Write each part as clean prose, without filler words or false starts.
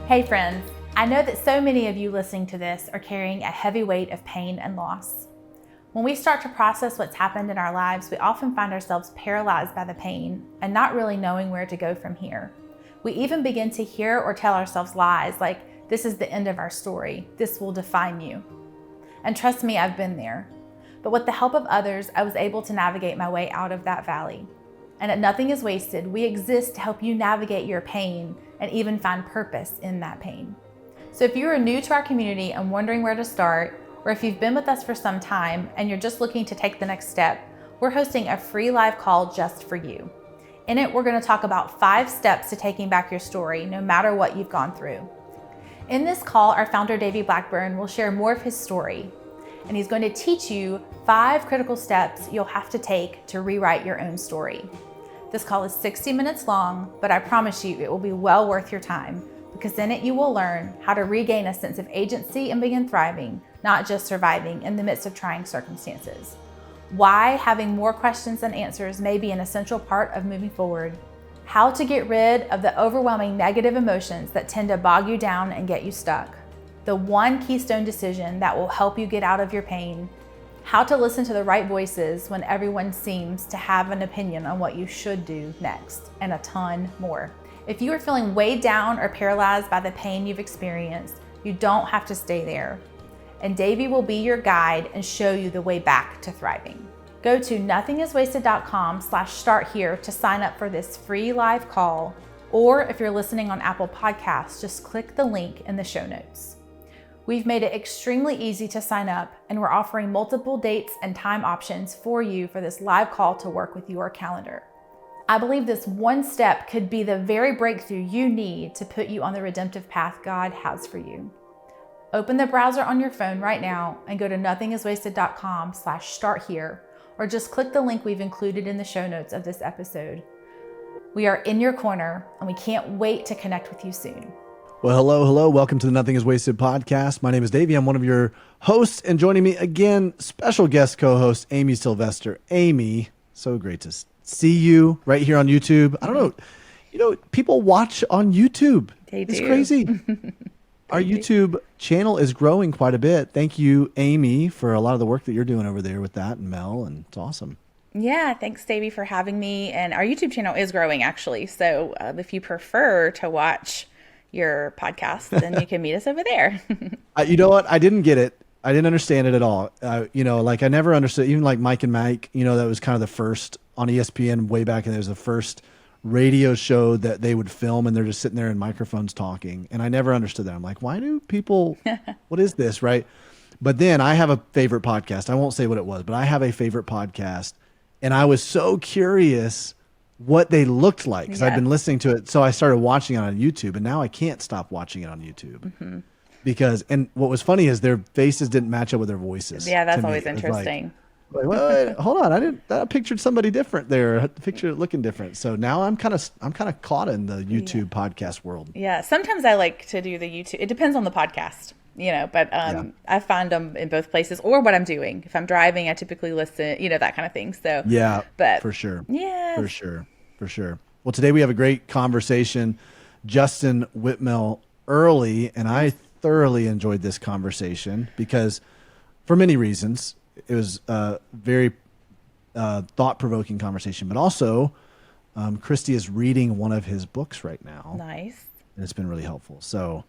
Hey friends, I know that so many of you listening to this are carrying a heavy weight of pain and loss. When we start to process what's happened in our lives, we often find ourselves paralyzed by the pain and not really knowing where to go from here. We even begin to hear or tell ourselves lies like, this is the end of our story, this will define you. And trust me, I've been there. But with the help of others, I was able to navigate my way out of that valley. And at Nothing is Wasted, we exist to help you navigate your pain and even find purpose in that pain. So if you are new to our community and wondering where to start, or if you've been with us for some time and you're just looking to take the next step, we're hosting a free live call just for you. In it, we're going to talk about 5 steps to taking back your story, no matter what you've gone through. In this call, our founder, Davey will share more of his story, and he's going to teach you 5 critical steps you'll have to take to rewrite your own story. This call is 60 minutes long, but I promise you it will be well worth your time, because in it you will learn how to regain a sense of agency and begin thriving, not just surviving in the midst of trying circumstances. Why having more questions than answers may be an essential part of moving forward. How to get rid of the overwhelming negative emotions that tend to bog you down and get you stuck. The one keystone decision that will help you get out of your pain. How to listen to the right voices when everyone seems to have an opinion on what you should do next, and a ton more. If you are feeling weighed down or paralyzed by the pain you've experienced, you don't have to stay there. And Davey will be your guide and show you the way back to thriving. Go to nothingiswasted.com/start here to sign up for this free live call, or if you're listening on Apple Podcasts, just click the link in the show notes. We've made it extremely easy to sign up, and we're offering multiple dates and time options for you for this live call to work with your calendar. I believe this one step could be the very breakthrough you need to put you on the redemptive path God has for you. Open the browser on your phone right now and go to nothingiswasted.com/start here, or just click the link we've included in the show notes of this episode. We are in your corner, and we can't wait to connect with you soon. Well, hello. Welcome to the Nothing is Wasted podcast. My name is Davey. I'm one of your hosts, and joining me again, special guest co-host, Amy Sylvester. Amy, so great to see you right here on YouTube. I don't know, people watch on YouTube. They do. It's crazy. Our YouTube channel is growing quite a bit. Thank you, Amy, for a lot of the work that you're doing over there with that, and Mel, and it's awesome. Yeah, thanks, Davey, for having me. And our YouTube channel is growing, actually. So if you prefer to watch your podcast, then you can meet us over there. You know what? I didn't get it. I didn't understand it at all. I never understood, even like Mike and Mike, that was kind of the first on ESPN way back. And there was the first radio show that they would film, and they're just sitting there in microphones talking. And I never understood that. I'm like, why do people, what is this? Right. But then I have a favorite podcast. I won't say what it was, but I have a favorite podcast. And I was so curious what they looked like, because I've been listening to it. So I started watching it on YouTube, and now I can't stop watching it on YouTube because, and what was funny is their faces didn't match up with their voices. Yeah, that's always interesting. Like, wait, hold on. I pictured somebody different there. I pictured it looking different. So now I'm kind of caught in the YouTube podcast world. Yeah. Sometimes I like to do the YouTube. It depends on the podcast, but I find them in both places, or what I'm doing. If I'm driving, I typically listen, that kind of thing. So yeah, but for sure. Yeah, for sure. Well, today we have a great conversation. Justin Whitmel Earley, and I thoroughly enjoyed this conversation because, for many reasons, it was a very thought-provoking conversation. But also, Christy is reading one of his books right now. Nice, and it's been really helpful. So,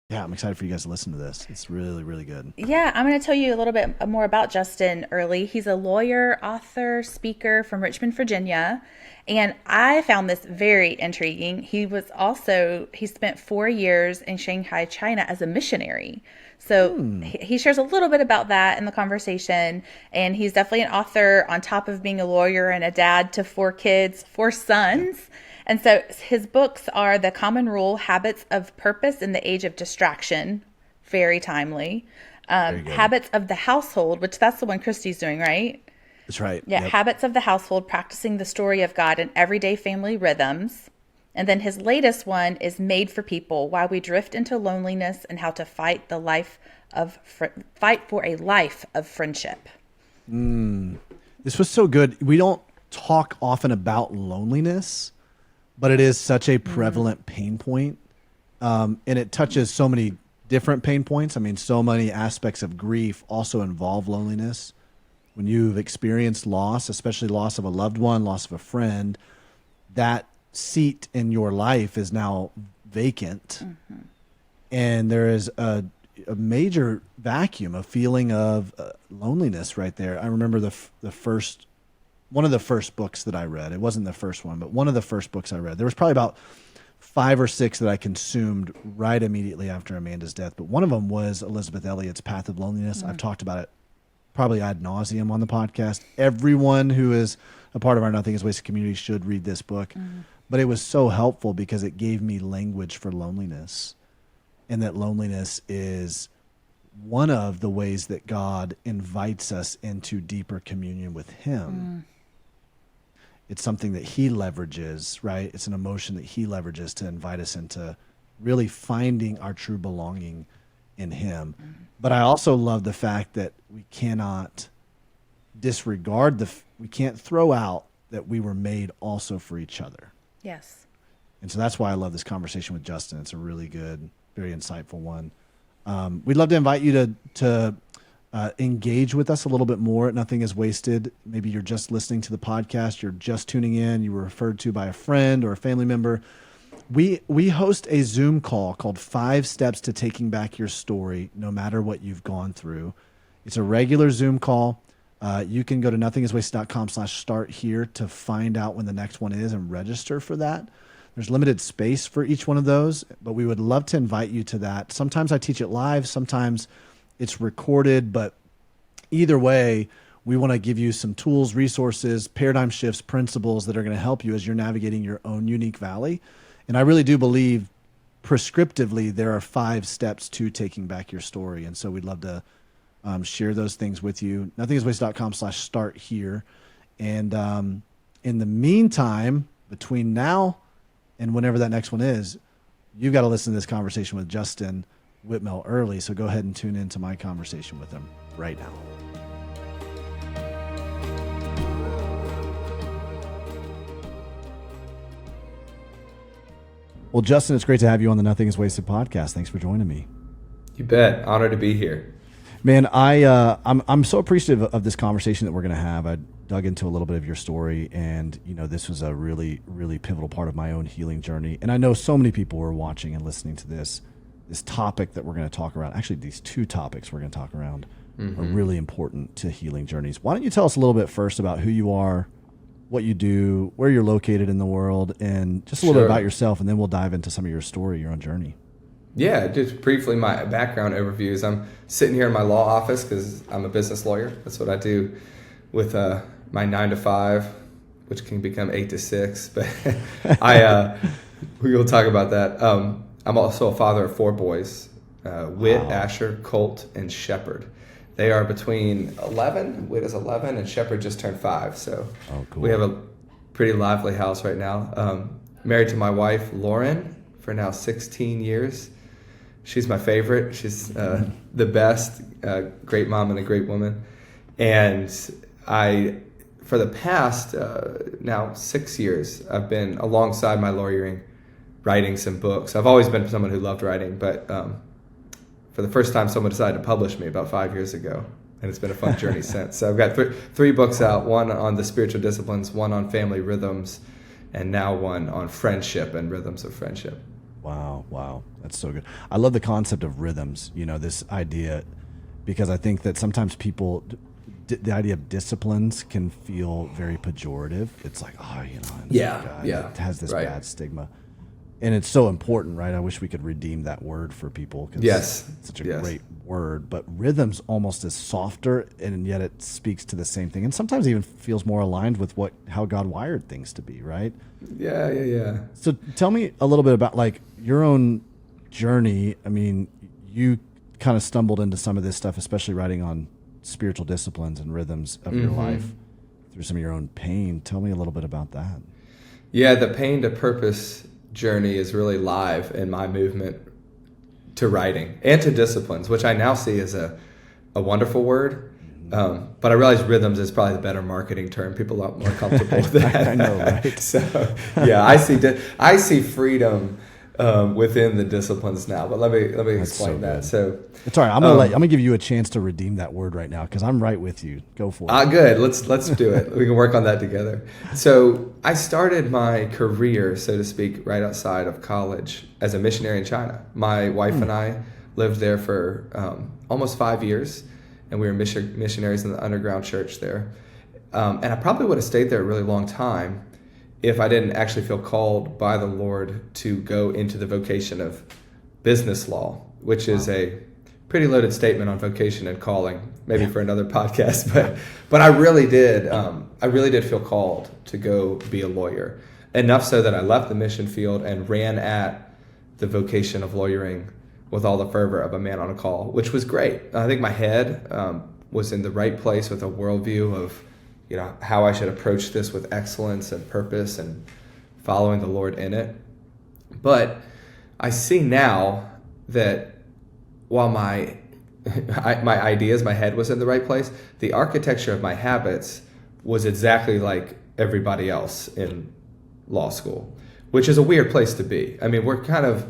yeah, I'm excited for you guys to listen to this. It's really, really good. Yeah, I'm going to tell you a little bit more about Justin Earley. He's a lawyer, author, speaker from Richmond, Virginia. And I found this very intriguing. He spent 4 years in Shanghai, China as a missionary. So he shares a little bit about that in the conversation. And he's definitely an author on top of being a lawyer and a dad to 4 kids, 4 sons. And so his books are The Common Rule, Habits of Purpose in the Age of Distraction, very timely. Habits of the Household, which that's the one Christy's doing, right? That's right. Yeah, yep. Habits of the Household, Practicing the Story of God in Everyday Family Rhythms. And then his latest one is Made for People, Why We Drift into Loneliness and How to Fight for a Life of Friendship. This was so good. We don't talk often about loneliness, but it is such a prevalent pain point And it touches so many different pain points. I mean, so many aspects of grief also involve loneliness. When you've experienced loss, especially loss of a loved one, loss of a friend, that seat in your life is now vacant. Mm-hmm. And there is a major vacuum, a feeling of loneliness right there. I remember one of the first books that I read. It wasn't the first one, but one of the first books I read. There was probably about 5 or 6 that I consumed right immediately after Amanda's death. But one of them was Elizabeth Elliot's Path of Loneliness. Mm-hmm. I've talked about it probably ad nauseum on the podcast. Everyone who is a part of our Nothing is Wasted community should read this book. Mm-hmm. But it was so helpful because it gave me language for loneliness. And that loneliness is one of the ways that God invites us into deeper communion with him. It's something that he leverages, right? It's an emotion that he leverages to invite us into really finding our true belonging in him. But I also love the fact that we cannot disregard we can't throw out that we were made also for each other. Yes. And so that's why I love this conversation with Justin. It's a really good, very insightful one. We'd love to invite you to engage with us a little bit more at Nothing is Wasted. Maybe you're just listening to the podcast, you're just tuning in, you were referred to by a friend or a family member. We host a Zoom call called 5 Steps to Taking Back Your Story, no matter what you've gone through. It's a regular Zoom call. You can go to nothingiswasted.com/start here to find out when the next one is and register for that. There's limited space for each one of those, but we would love to invite you to that. Sometimes I teach it live, sometimes it's recorded, but either way, we want to give you some tools, resources, paradigm shifts, principles that are going to help you as you're navigating your own unique valley. And I really do believe prescriptively there are 5 steps to taking back your story. And so we'd love to share those things with you. nothingiswasted.com/start here. And in the meantime, between now and whenever that next one is, you've got to listen to this conversation with Justin Whitmel Earley. So go ahead and tune into my conversation with him right now. Well, Justin, it's great to have you on the Nothing is Wasted podcast. Thanks for joining me. You bet. Honored to be here. Man, I'm so appreciative of this conversation that we're going to have. I dug into a little bit of your story, and this was a really, really pivotal part of my own healing journey. And I know so many people who are watching and listening to this topic that we're going to talk around. Actually, these 2 topics we're going to talk around are really important to healing journeys. Why don't you tell us a little bit first about who you are, what you do, where you're located in the world, and just a little bit about yourself, and then we'll dive into some of your story, your own journey. Yeah, just briefly, my background overview is I'm sitting here in my law office because I'm a business lawyer. That's what I do with my 9 to 5, which can become 8 to 6. But we will talk about that. I'm also a father of 4 boys, Whit, Asher, Colt, and Shepherd. They are between 11. Whit is 11, and Shepherd just turned 5. So cool. We have a pretty lively house right now. Married to my wife, Lauren, for now 16 years. She's my favorite. She's the best, great mom and a great woman. And for the past now 6 years, I've been alongside my lawyering, writing some books. I've always been someone who loved writing, but for the first time, someone decided to publish me about 5 years ago. And it's been a fun journey since. So I've got 3 books out, one on the spiritual disciplines, one on family rhythms, and now one on friendship and rhythms of friendship. Wow. That's so good. I love the concept of rhythms, this idea, because I think that sometimes people, the idea of disciplines can feel very pejorative. It's like, it has this bad stigma. And it's so important, right? I wish we could redeem that word for people because it's such a great word. But rhythms almost is softer, and yet it speaks to the same thing. And sometimes even feels more aligned with how God wired things to be, right? Yeah. So tell me a little bit about your own journey. I mean, you kind of stumbled into some of this stuff, especially writing on spiritual disciplines and rhythms of your life through some of your own pain. Tell me a little bit about that. Yeah, the pain to purpose journey is really live in my movement to writing and to disciplines, which I now see as a wonderful word. But I realize rhythms is probably the better marketing term. People are a lot more comfortable with that. I know, right? So, yeah, I see freedom within the disciplines now. But let me explain that. So it's all right. I'm gonna give you a chance to redeem that word right now because I'm right with you. Go for it. Good. Let's do it. We can work on that together. So I started my career, so to speak, right outside of college as a missionary in China. My wife and I lived there for almost 5 years, and we were missionaries in the underground church there. And I probably would have stayed there a really long time if I didn't actually feel called by the Lord to go into the vocation of business law, which is a pretty loaded statement on vocation and calling, maybe for another podcast. But I really did. I really did feel called to go be a lawyer, enough so that I left the mission field and ran at the vocation of lawyering with all the fervor of a man on a call, which was great. I think my head was in the right place with a worldview of, how I should approach this with excellence and purpose and following the Lord in it. But I see now that while my ideas, my head was in the right place, the architecture of my habits was exactly like everybody else in law school, which is a weird place to be. I mean, we're kind of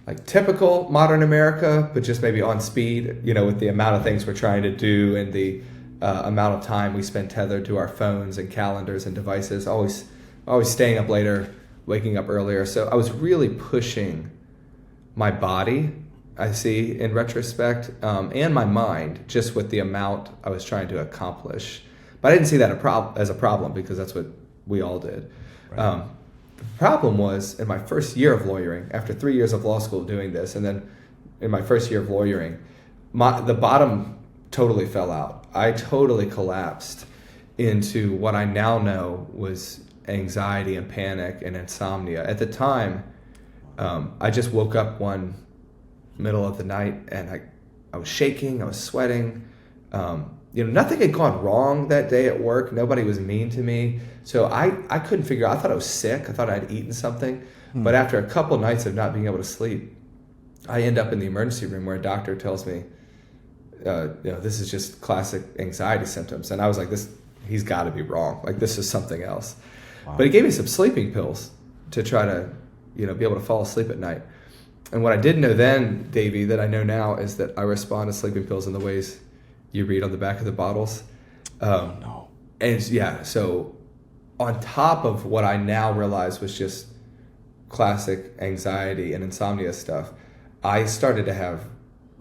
like typical modern America, but just maybe on speed, with the amount of things we're trying to do and the amount of time we spend tethered to our phones and calendars and devices, always staying up later, waking up earlier. So I was really pushing my body, I see in retrospect, and my mind, just with the amount I was trying to accomplish. But I didn't see that as a problem because that's what we all did. Right. The problem was in my first year of lawyering, after 3 years of law school doing this, and then in my first year of lawyering, the bottom totally fell out. I totally collapsed into what I now know was anxiety and panic and insomnia. At the time, I just woke up one middle of the night and I was shaking, I was sweating. Nothing had gone wrong that day at work. Nobody was mean to me. So I couldn't figure out. I thought I was sick. I thought I'd eaten something. But after a couple nights of not being able to sleep, I end up in the emergency room where a doctor tells me, this is just classic anxiety symptoms. And I was like, he's got to be wrong. Like, this is something else. Wow. But he gave me some sleeping pills to try to, be able to fall asleep at night. And what I didn't know then, Davey, that I know now is that I respond to sleeping pills in the ways you read on the back of the bottles. No. And so on top of what I now realize was just classic anxiety and insomnia stuff, I started to have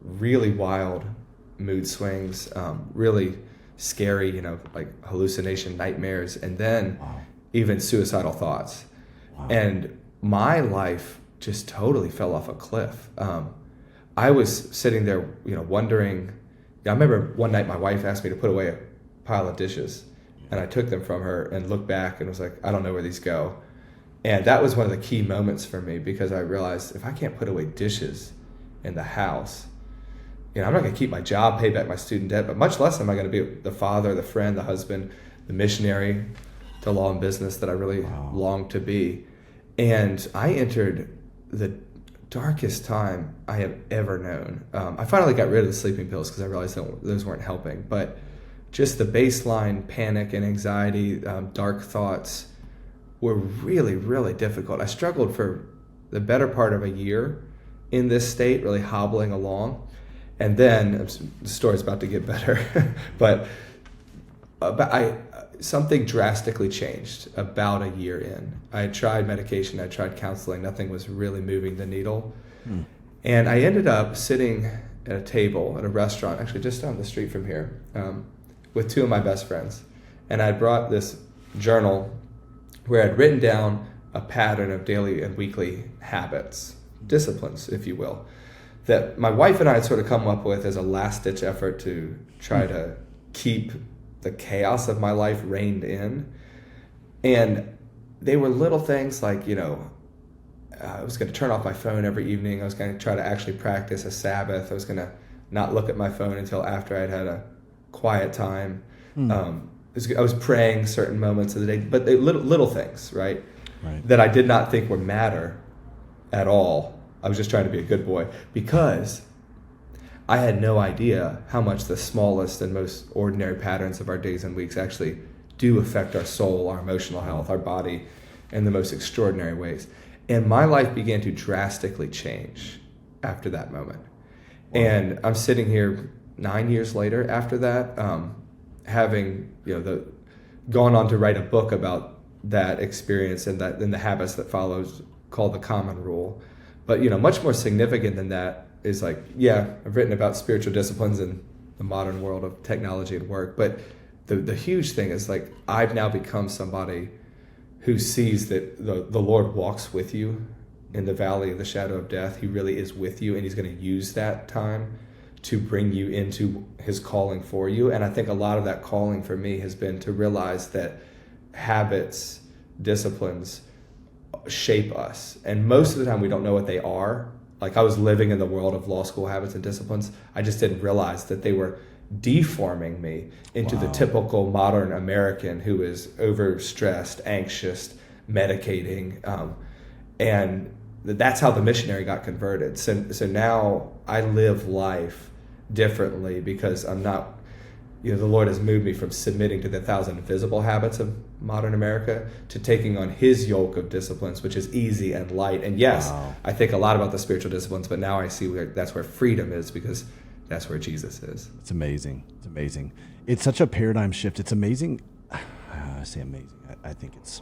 really wild mood swings, really scary, like hallucination nightmares, and then even suicidal thoughts. Wow. And my life just totally fell off a cliff. I was sitting there, wondering. I remember one night my wife asked me to put away a pile of dishes, and I took them from her and looked back and was like, I don't know where these go. And that was one of the key moments for me because I realized if I can't put away dishes in the house, I'm not going to keep my job, pay back my student debt, but much less am I going to be the father, the friend, the husband, the missionary to law and business that I really longed to be. And I entered the darkest time I have ever known. I finally got rid of the sleeping pills because I realized that those weren't helping. But just the baseline panic and anxiety, dark thoughts were really, really difficult. I struggled for the better part of a year in this state, really hobbling along. And then the story's about to get better, but something drastically changed about a year in. I had tried medication, I tried counseling, nothing was really moving the needle. And I ended up sitting at a table at a restaurant, actually just down the street from here, with two of my best friends. And I brought this journal where I'd written down a pattern of daily and weekly habits, disciplines, if you will, that my wife and I had sort of come up with as a last-ditch effort to try to keep the chaos of my life reined in. And they were little things like, I was going to turn off my phone every evening. I was going to try to actually practice a Sabbath. I was going to not look at my phone until after I'd had a quiet time. I was praying certain moments of the day, but they little things, right? That I did not think would matter at all. I was just trying to be a good boy because I had no idea how much the smallest and most ordinary patterns of our days and weeks actually do affect our soul, our emotional health, our body in the most extraordinary ways. And my life began to drastically change after that moment. Wow. And I'm sitting here 9 years later after that, having gone on to write a book about that experience and the habits that follows, called The Common Rule. But much more significant than that is I've written about spiritual disciplines in the modern world of technology and work. But the huge thing is I've now become somebody who sees that the Lord walks with you in the valley of the shadow of death. He really is with you, and he's going to use that time to bring you into his calling for you. And I think a lot of that calling for me has been to realize that habits, disciplines shape us. And most of the time we don't know what they are. I was living in the world of law school habits and disciplines. I just didn't realize that they were deforming me into the typical modern American who is overstressed, anxious, medicating. And that's how the missionary got converted. So now I live life differently because I'm not, the Lord has moved me from submitting to the 1,000 invisible habits of modern America to taking on his yoke of disciplines, which is easy and light. And yes, I think a lot about the spiritual disciplines, but now I see that's where freedom is, because that's where Jesus is. It's amazing. It's amazing. It's such a paradigm shift. It's amazing. I say amazing. I think it's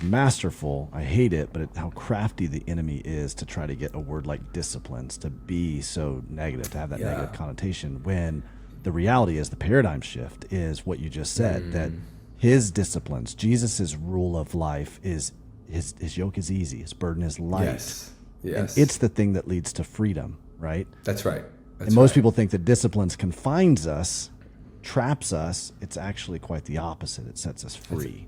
masterful. I hate it, but how crafty the enemy is to try to get a word like disciplines to be so negative, to have that negative connotation, when the reality is the paradigm shift is what you just said, that his disciplines, Jesus's rule of life is his yoke is easy, his burden is light. Yes. And it's the thing that leads to freedom, right? That's right. And most people think that disciplines confines us, traps us. It's actually quite the opposite. It sets us free.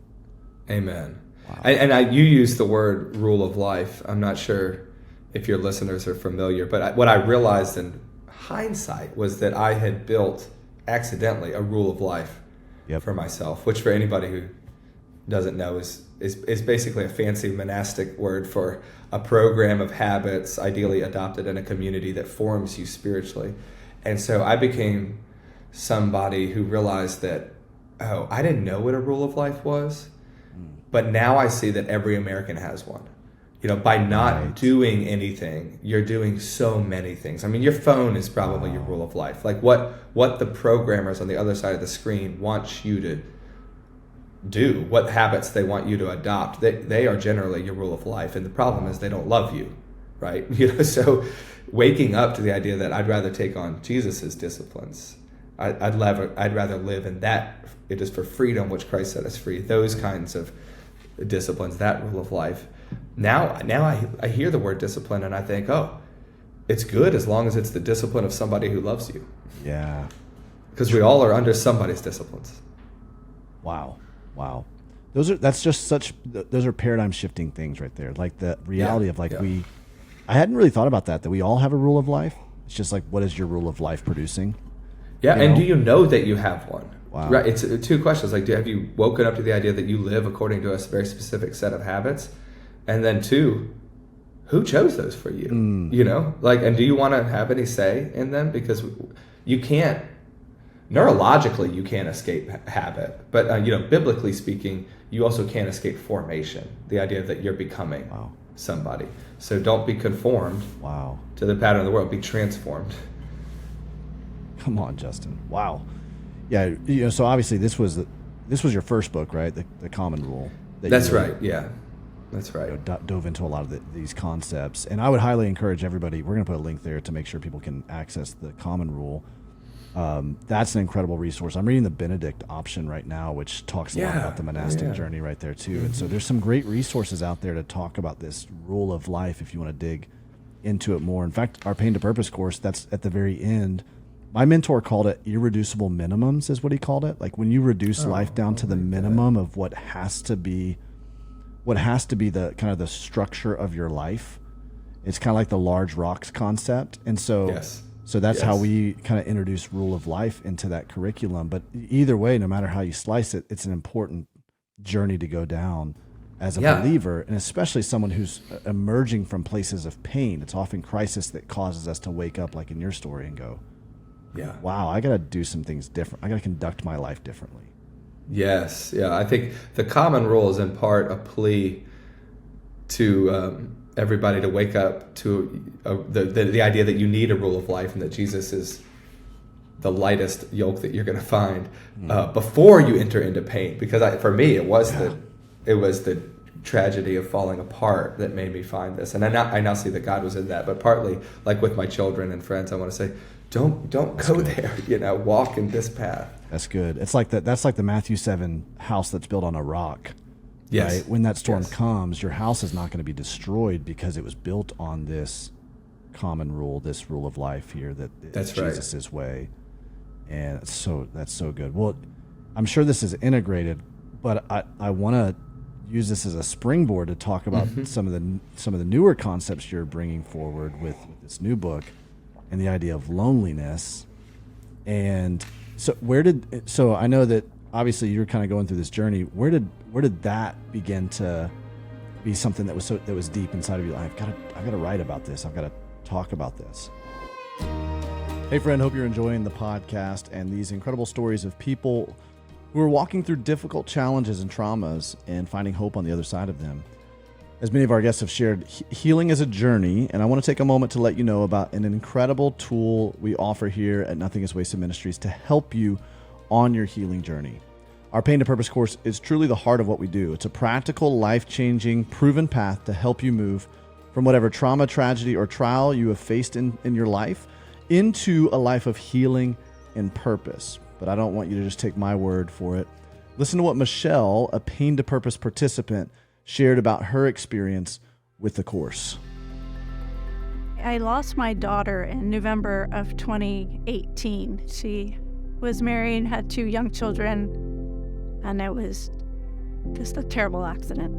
Amen. Wow. And you use the word rule of life. I'm not sure if your listeners are familiar, but what I realized in hindsight was that I had built accidentally a rule of life for myself, which for anybody who doesn't know is basically a fancy monastic word for a program of habits ideally adopted in a community that forms you spiritually. And so I became somebody who realized that, I didn't know what a rule of life was, but now I see that every American has one. By not doing anything, you're doing so many things. I mean, your phone is probably your rule of life. What the programmers on the other side of the screen want you to do, what habits they want you to adopt, they are generally your rule of life. And the problem is they don't love you, right? So waking up to the idea that I'd rather take on Jesus's disciplines, I'd rather live in that. It is for freedom which Christ set us free. Those kinds of disciplines, that rule of life. Now I hear the word discipline and I think, it's good as long as it's the discipline of somebody who loves you. Yeah. Because we all are under somebody's disciplines. Wow. Those are paradigm shifting things right there. Like the reality of I hadn't really thought about that we all have a rule of life. It's just what is your rule of life producing? Yeah. And do you know that you have one? Wow. Right. It's two questions. Have you woken up to the idea that you live according to a very specific set of habits? And then two, who chose those for you? And do you want to have any say in them? Because you can't, neurologically, you can't escape habit. But, biblically speaking, you also can't escape formation. The idea that you're becoming somebody. So don't be conformed to the pattern of the world. Be transformed. Come on, Justin. Wow. Yeah. So obviously this was your first book, right? The Common Rule. That's right. Yeah. That's right. Dove into a lot of these concepts. And I would highly encourage everybody, we're going to put a link there to make sure people can access the Common Rule. That's an incredible resource. I'm reading the Benedict option right now, which talks a lot about the monastic journey right there too. And so there's some great resources out there to talk about this rule of life if you want to dig into it more. In fact, our Pain to Purpose course, that's at the very end. My mentor called it irreducible minimums is what he called it. When you reduce life down to the minimum of what has to be the kind of the structure of your life. It's kind of like the large rocks concept. And so, so that's how we kind of introduce rule of life into that curriculum. But either way, no matter how you slice it, it's an important journey to go down as a believer, and especially someone who's emerging from places of pain. It's often crisis that causes us to wake up, like in your story, and go, wow, I got to do some things different. I got to conduct my life differently. Yes. Yeah. I think the Common Rule is in part a plea to everybody to wake up to the idea that you need a rule of life and that Jesus is the lightest yoke that you're going to find before you enter into pain. Because for me, it was the tragedy of falling apart that made me find this. And I now see that God was in that. But partly, like with my children and friends, I want to say, don't go there. Walk in this path. That's good. It's like that. That's like the Matthew 7 house that's built on a rock. Yes. Right? When that storm comes, your house is not going to be destroyed because it was built on this common rule, this rule of life here that's Jesus' way. And that's so good. Well, I'm sure this is integrated, but I want to use this as a springboard to talk about some of the newer concepts you're bringing forward with this new book and the idea of loneliness. And so I know that obviously you're kind of going through this journey. Where did that begin to be something that was deep inside of you? I've got to write about this. I've got to talk about this. Hey friend, hope you're enjoying the podcast and these incredible stories of people who are walking through difficult challenges and traumas and finding hope on the other side of them. As many of our guests have shared, healing is a journey, and I want to take a moment to let you know about an incredible tool we offer here at Nothing is Wasted Ministries to help you on your healing journey. Our Pain to Purpose course is truly the heart of what we do. It's a practical, life-changing, proven path to help you move from whatever trauma, tragedy, or trial you have faced in your life into a life of healing and purpose. But I don't want you to just take my word for it. Listen to what Michelle, a Pain to Purpose participant, shared about her experience with the course. I lost my daughter in November of 2018. She was married and had 2 young children, and it was just a terrible accident.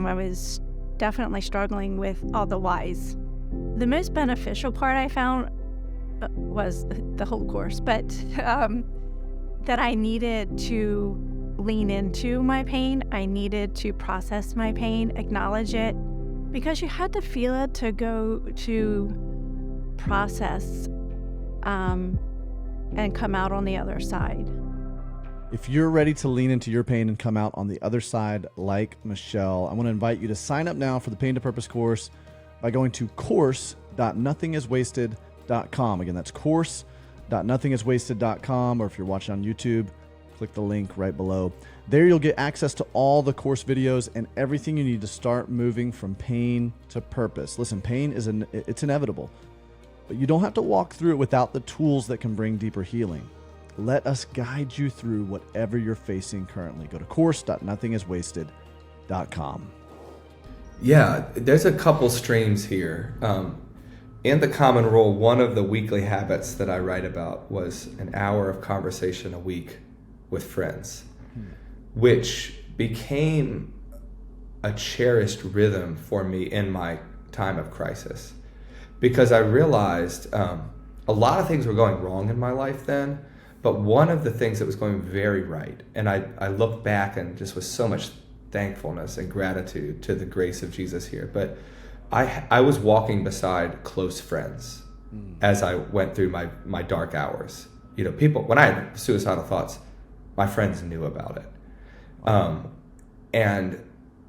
I was definitely struggling with all the whys. The most beneficial part I found was the whole course, but that I needed to lean into my pain. I needed to process my pain, acknowledge it, because you had to feel it to go to process and come out on the other side. If you're ready to lean into your pain and come out on the other side like Michelle, I want to invite you to sign up now for the Pain to Purpose course by going to course.nothingiswasted.com. Again, that's course.nothingiswasted.com, or if you're watching on YouTube, click the link right below. There you'll get access to all the course videos and everything you need to start moving from pain to purpose. Listen, pain it's inevitable, but you don't have to walk through it without the tools that can bring deeper healing. Let us guide you through whatever you're facing currently. Go to course.nothingiswasted.com. Yeah, there's a couple streams here. In the Common Rule, one of the weekly habits that I write about was an hour of conversation a week with friends, which became a cherished rhythm for me in my time of crisis. Because I realized a lot of things were going wrong in my life then, but one of the things that was going very right, and I look back and just with so much thankfulness and gratitude to the grace of Jesus here, but I was walking beside close friends as I went through my dark hours. People, when I had suicidal thoughts, my friends knew about it. And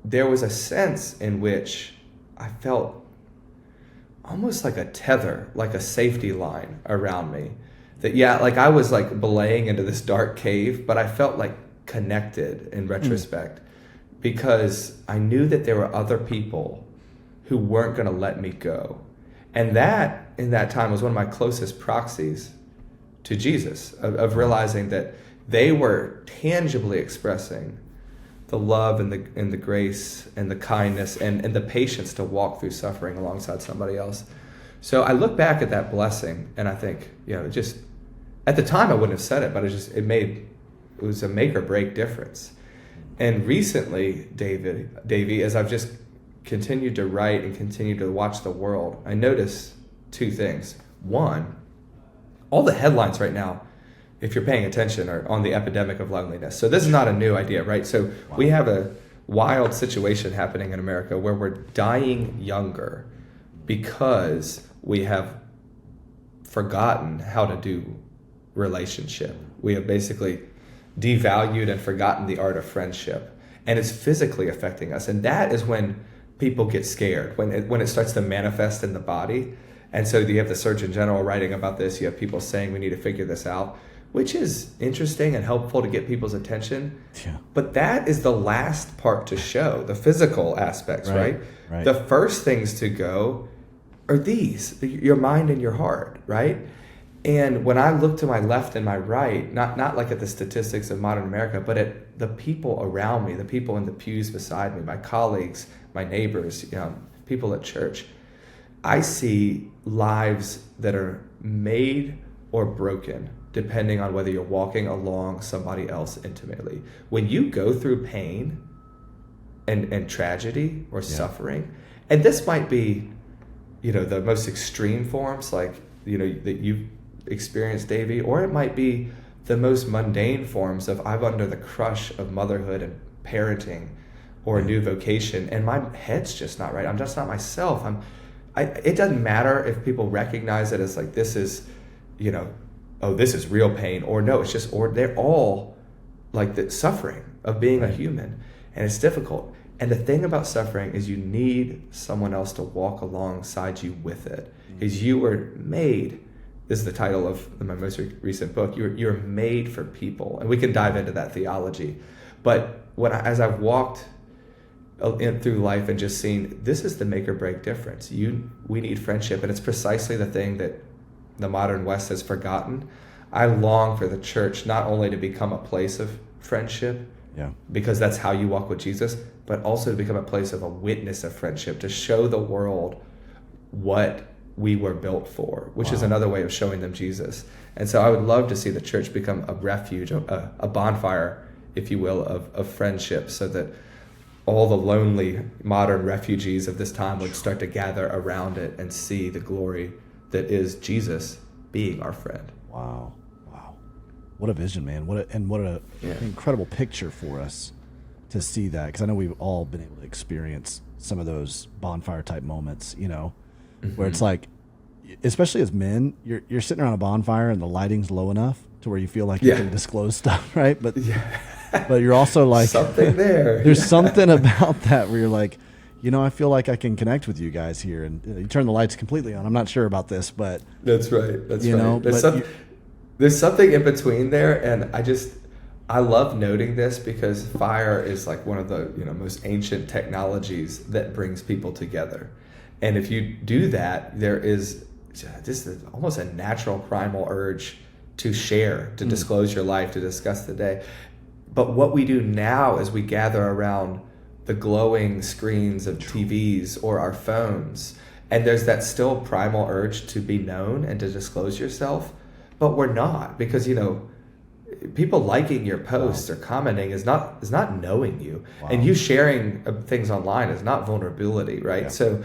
there was a sense in which I felt almost like a tether, like a safety line around me. That, like I was like belaying into this dark cave, but I felt like connected in retrospect because I knew that there were other people who weren't going to let me go. And that, in that time, was one of my closest proxies to Jesus, of realizing that they were tangibly expressing the love and the grace and the kindness and the patience to walk through suffering alongside somebody else. So I look back at that blessing and I think, just at the time I wouldn't have said it, but it was a make or break difference. And recently, Davey, as I've just continued to write and continue to watch the world, I noticed 2 things. One, all the headlines right now, if you're paying attention, are on the epidemic of loneliness. So this is not a new idea, right? So we have a wild situation happening in America where we're dying younger because we have forgotten how to do relationship. We have basically devalued and forgotten the art of friendship, and it's physically affecting us. And that is when people get scared when it starts to manifest in the body. And so you have the Surgeon General writing about this. You have people saying we need to figure this out, which is interesting and helpful to get people's attention. Yeah. But that is the last part to show, the physical aspects, right? The first things to go are these, your mind and your heart, right? And when I look to my left and my right, not like at the statistics of modern America, but at the people around me, the people in the pews beside me, my colleagues, my neighbors, people at church, I see lives that are made or broken depending on whether you're walking along somebody else intimately. When you go through pain and tragedy or suffering, and this might be, the most extreme forms like, that you've experienced, Davey, or it might be the most mundane forms of I'm under the crush of motherhood and parenting or a new vocation, and my head's just not right. I'm just not myself. It doesn't matter if people recognize it as like, this is, this is real pain, or no, it's just, or they're all like the suffering of being a human, and it's difficult. And the thing about suffering is you need someone else to walk alongside you with it, because you were made. This is the title of my most recent book. You're made for people, and we can dive into that theology. But as I've walked through life and just seen, this is the make or break difference. We need friendship, and it's precisely the thing that the modern West has forgotten. I long for the church not only to become a place of friendship, because that's how you walk with Jesus, but also to become a place of a witness of friendship, to show the world what we were built for, which is another way of showing them Jesus. And so I would love to see the church become a refuge, a bonfire, if you will, of friendship, so that all the lonely modern refugees of this time would start to gather around it and see the glory that is Jesus being our friend. Wow. What a vision, man. What an incredible picture for us to see that, because I know we've all been able to experience some of those bonfire type moments, where it's like, especially as men, you're sitting around a bonfire and the lighting's low enough to where you feel like you can disclose stuff, right? But but you're also like, something there. There's something about that where you're like, I feel like I can connect with you guys here, and you turn the lights completely on. I'm not sure about this, but that's right. There's something in between there, and I love noting this because fire is like one of the most ancient technologies that brings people together. And if you do that, there is this is almost a natural primal urge to share, to disclose your life, to discuss the day. But what we do now is we gather around the glowing screens of TVs or our phones, and there's that still primal urge to be known and to disclose yourself, but we're not, because people liking your posts or commenting is not knowing you, and you sharing things online is not vulnerability, right? So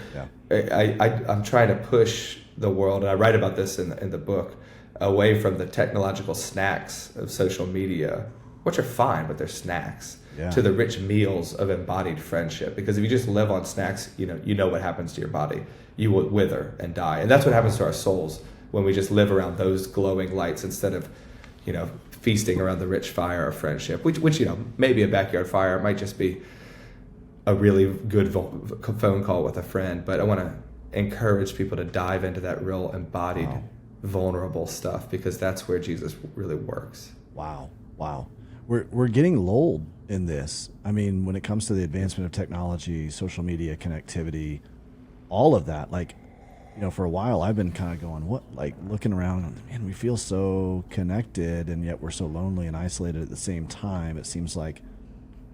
I'm trying to push the world, and I write about this in the book, away from the technological snacks of social media, which are fine, but they're snacks, to the rich meals of embodied friendship. Because if you just live on snacks, you know what happens to your body. You will wither and die. And that's what happens to our souls when we just live around those glowing lights instead of, feasting around the rich fire of friendship, which maybe a backyard fire. It might just be a really good phone call with a friend. But I want to encourage people to dive into that real embodied, vulnerable stuff, because that's where Jesus really works. Wow. We're getting lulled in this. I mean, when it comes to the advancement of technology, social media, connectivity, all of that, for a while I've been kind of going, looking around, man, we feel so connected and yet we're so lonely and isolated at the same time. It seems like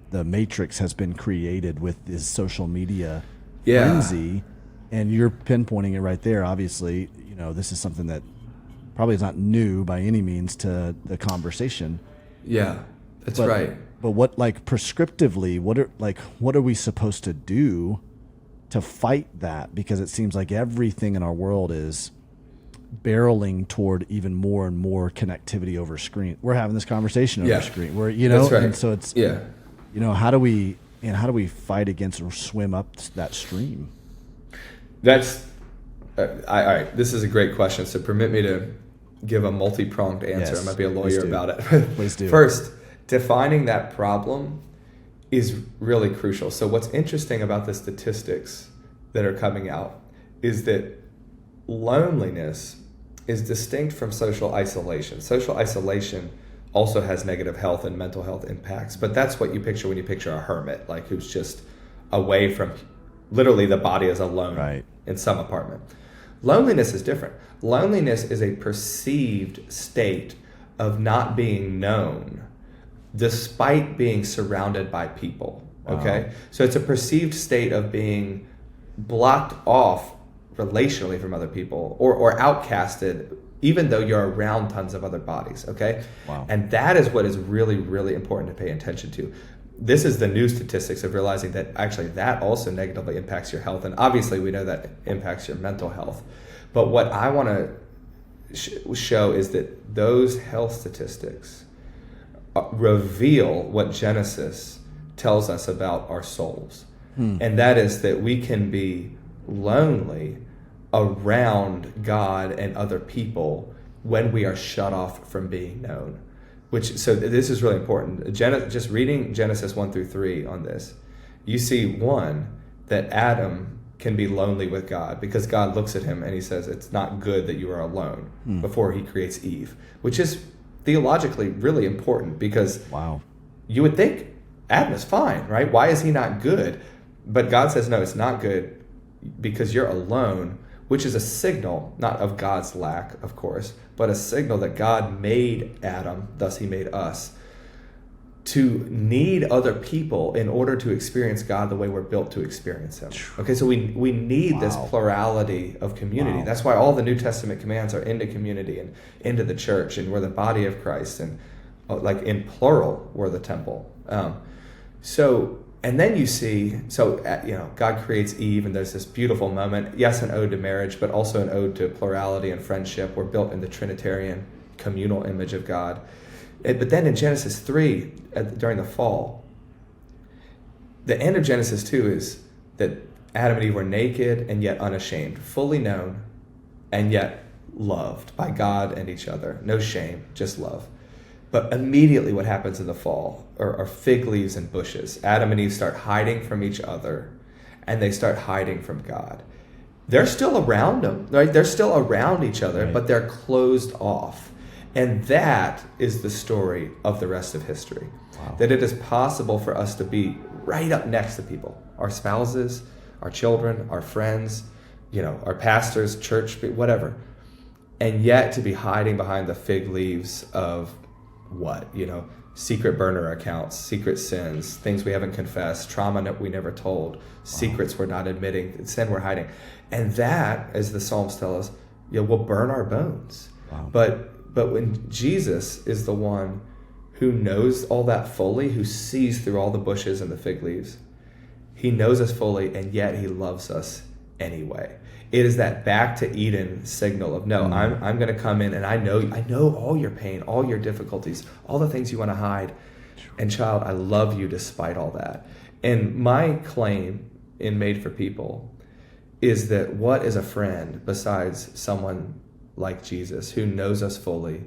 the matrix has been created with this social media frenzy, and you're pinpointing it right there. Obviously, this is something that probably is not new by any means to the conversation. Yeah, that's right. But what, prescriptively, what are we supposed to do to fight that? Because it seems like everything in our world is barreling toward even more and more connectivity over screen. We're having this conversation over screen. That's right. And so it's how do we fight against or swim up that stream? That's all right. This is a great question. So permit me to give a multi-pronged answer. Yes, I might be a lawyer about it. Please do. First, defining that problem is really crucial. So what's interesting about the statistics that are coming out is that loneliness is distinct from social isolation. Social isolation also has negative health and mental health impacts, but that's what you picture when you picture a hermit, like who's just away from, literally the body is alone in some apartment. Loneliness is different. Loneliness is a perceived state of not being known despite being surrounded by people. Okay? So it's a perceived state of being blocked off relationally from other people, or outcasted, even though you're around tons of other bodies. Okay? And that is what is really, really important to pay attention to. This is the new statistics of realizing that actually that also negatively impacts your health. And obviously we know that impacts your mental health. But what I want to show is that those health statistics reveal what Genesis tells us about our souls. And that is that we can be lonely around God and other people when we are shut off from being known. So this is really important. Just reading Genesis 1-3 on this, you see, one, that Adam can be lonely with God because God looks at him and he says, it's not good that you are alone, before he creates Eve, which is theologically really important because you would think Adam is fine, right? Why is he not good? But God says, no, it's not good because you're alone, which is a signal, not of God's lack, of course, but a signal that God made Adam, thus he made us, to need other people in order to experience God the way we're built to experience him. Okay, so we need this plurality of community. That's why all the New Testament commands are into community and into the church, and we're the body of Christ, and like in plural, we're the temple. And then you see, God creates Eve, and there's this beautiful moment. Yes, an ode to marriage, but also an ode to plurality and friendship. We're built in the Trinitarian communal image of God. But then in Genesis 3, during the fall, the end of Genesis 2 is that Adam and Eve were naked and yet unashamed, fully known and yet loved by God and each other. No shame, just love. But immediately what happens in the fall are fig leaves and bushes. Adam and Eve start hiding from each other, and they start hiding from God. They're still around them, right? They're still around each other, but they're closed off. And that is the story of the rest of history. That it is possible for us to be right up next to people, our spouses, our children, our friends, our pastors, church, whatever, and yet to be hiding behind the fig leaves of what? Secret burner accounts, secret sins, things we haven't confessed, trauma that we never told, secrets we're not admitting, sin we're hiding. And that, as the Psalms tell us, will burn our bones. But when Jesus is the one who knows all that fully, who sees through all the bushes and the fig leaves, he knows us fully, and yet he loves us anyway. It is that back to Eden signal of, no, I'm going to come in, and I know all your pain, all your difficulties, all the things you want to hide. And child, I love you despite all that. And my claim in Made for People is that what is a friend besides someone like Jesus who knows us fully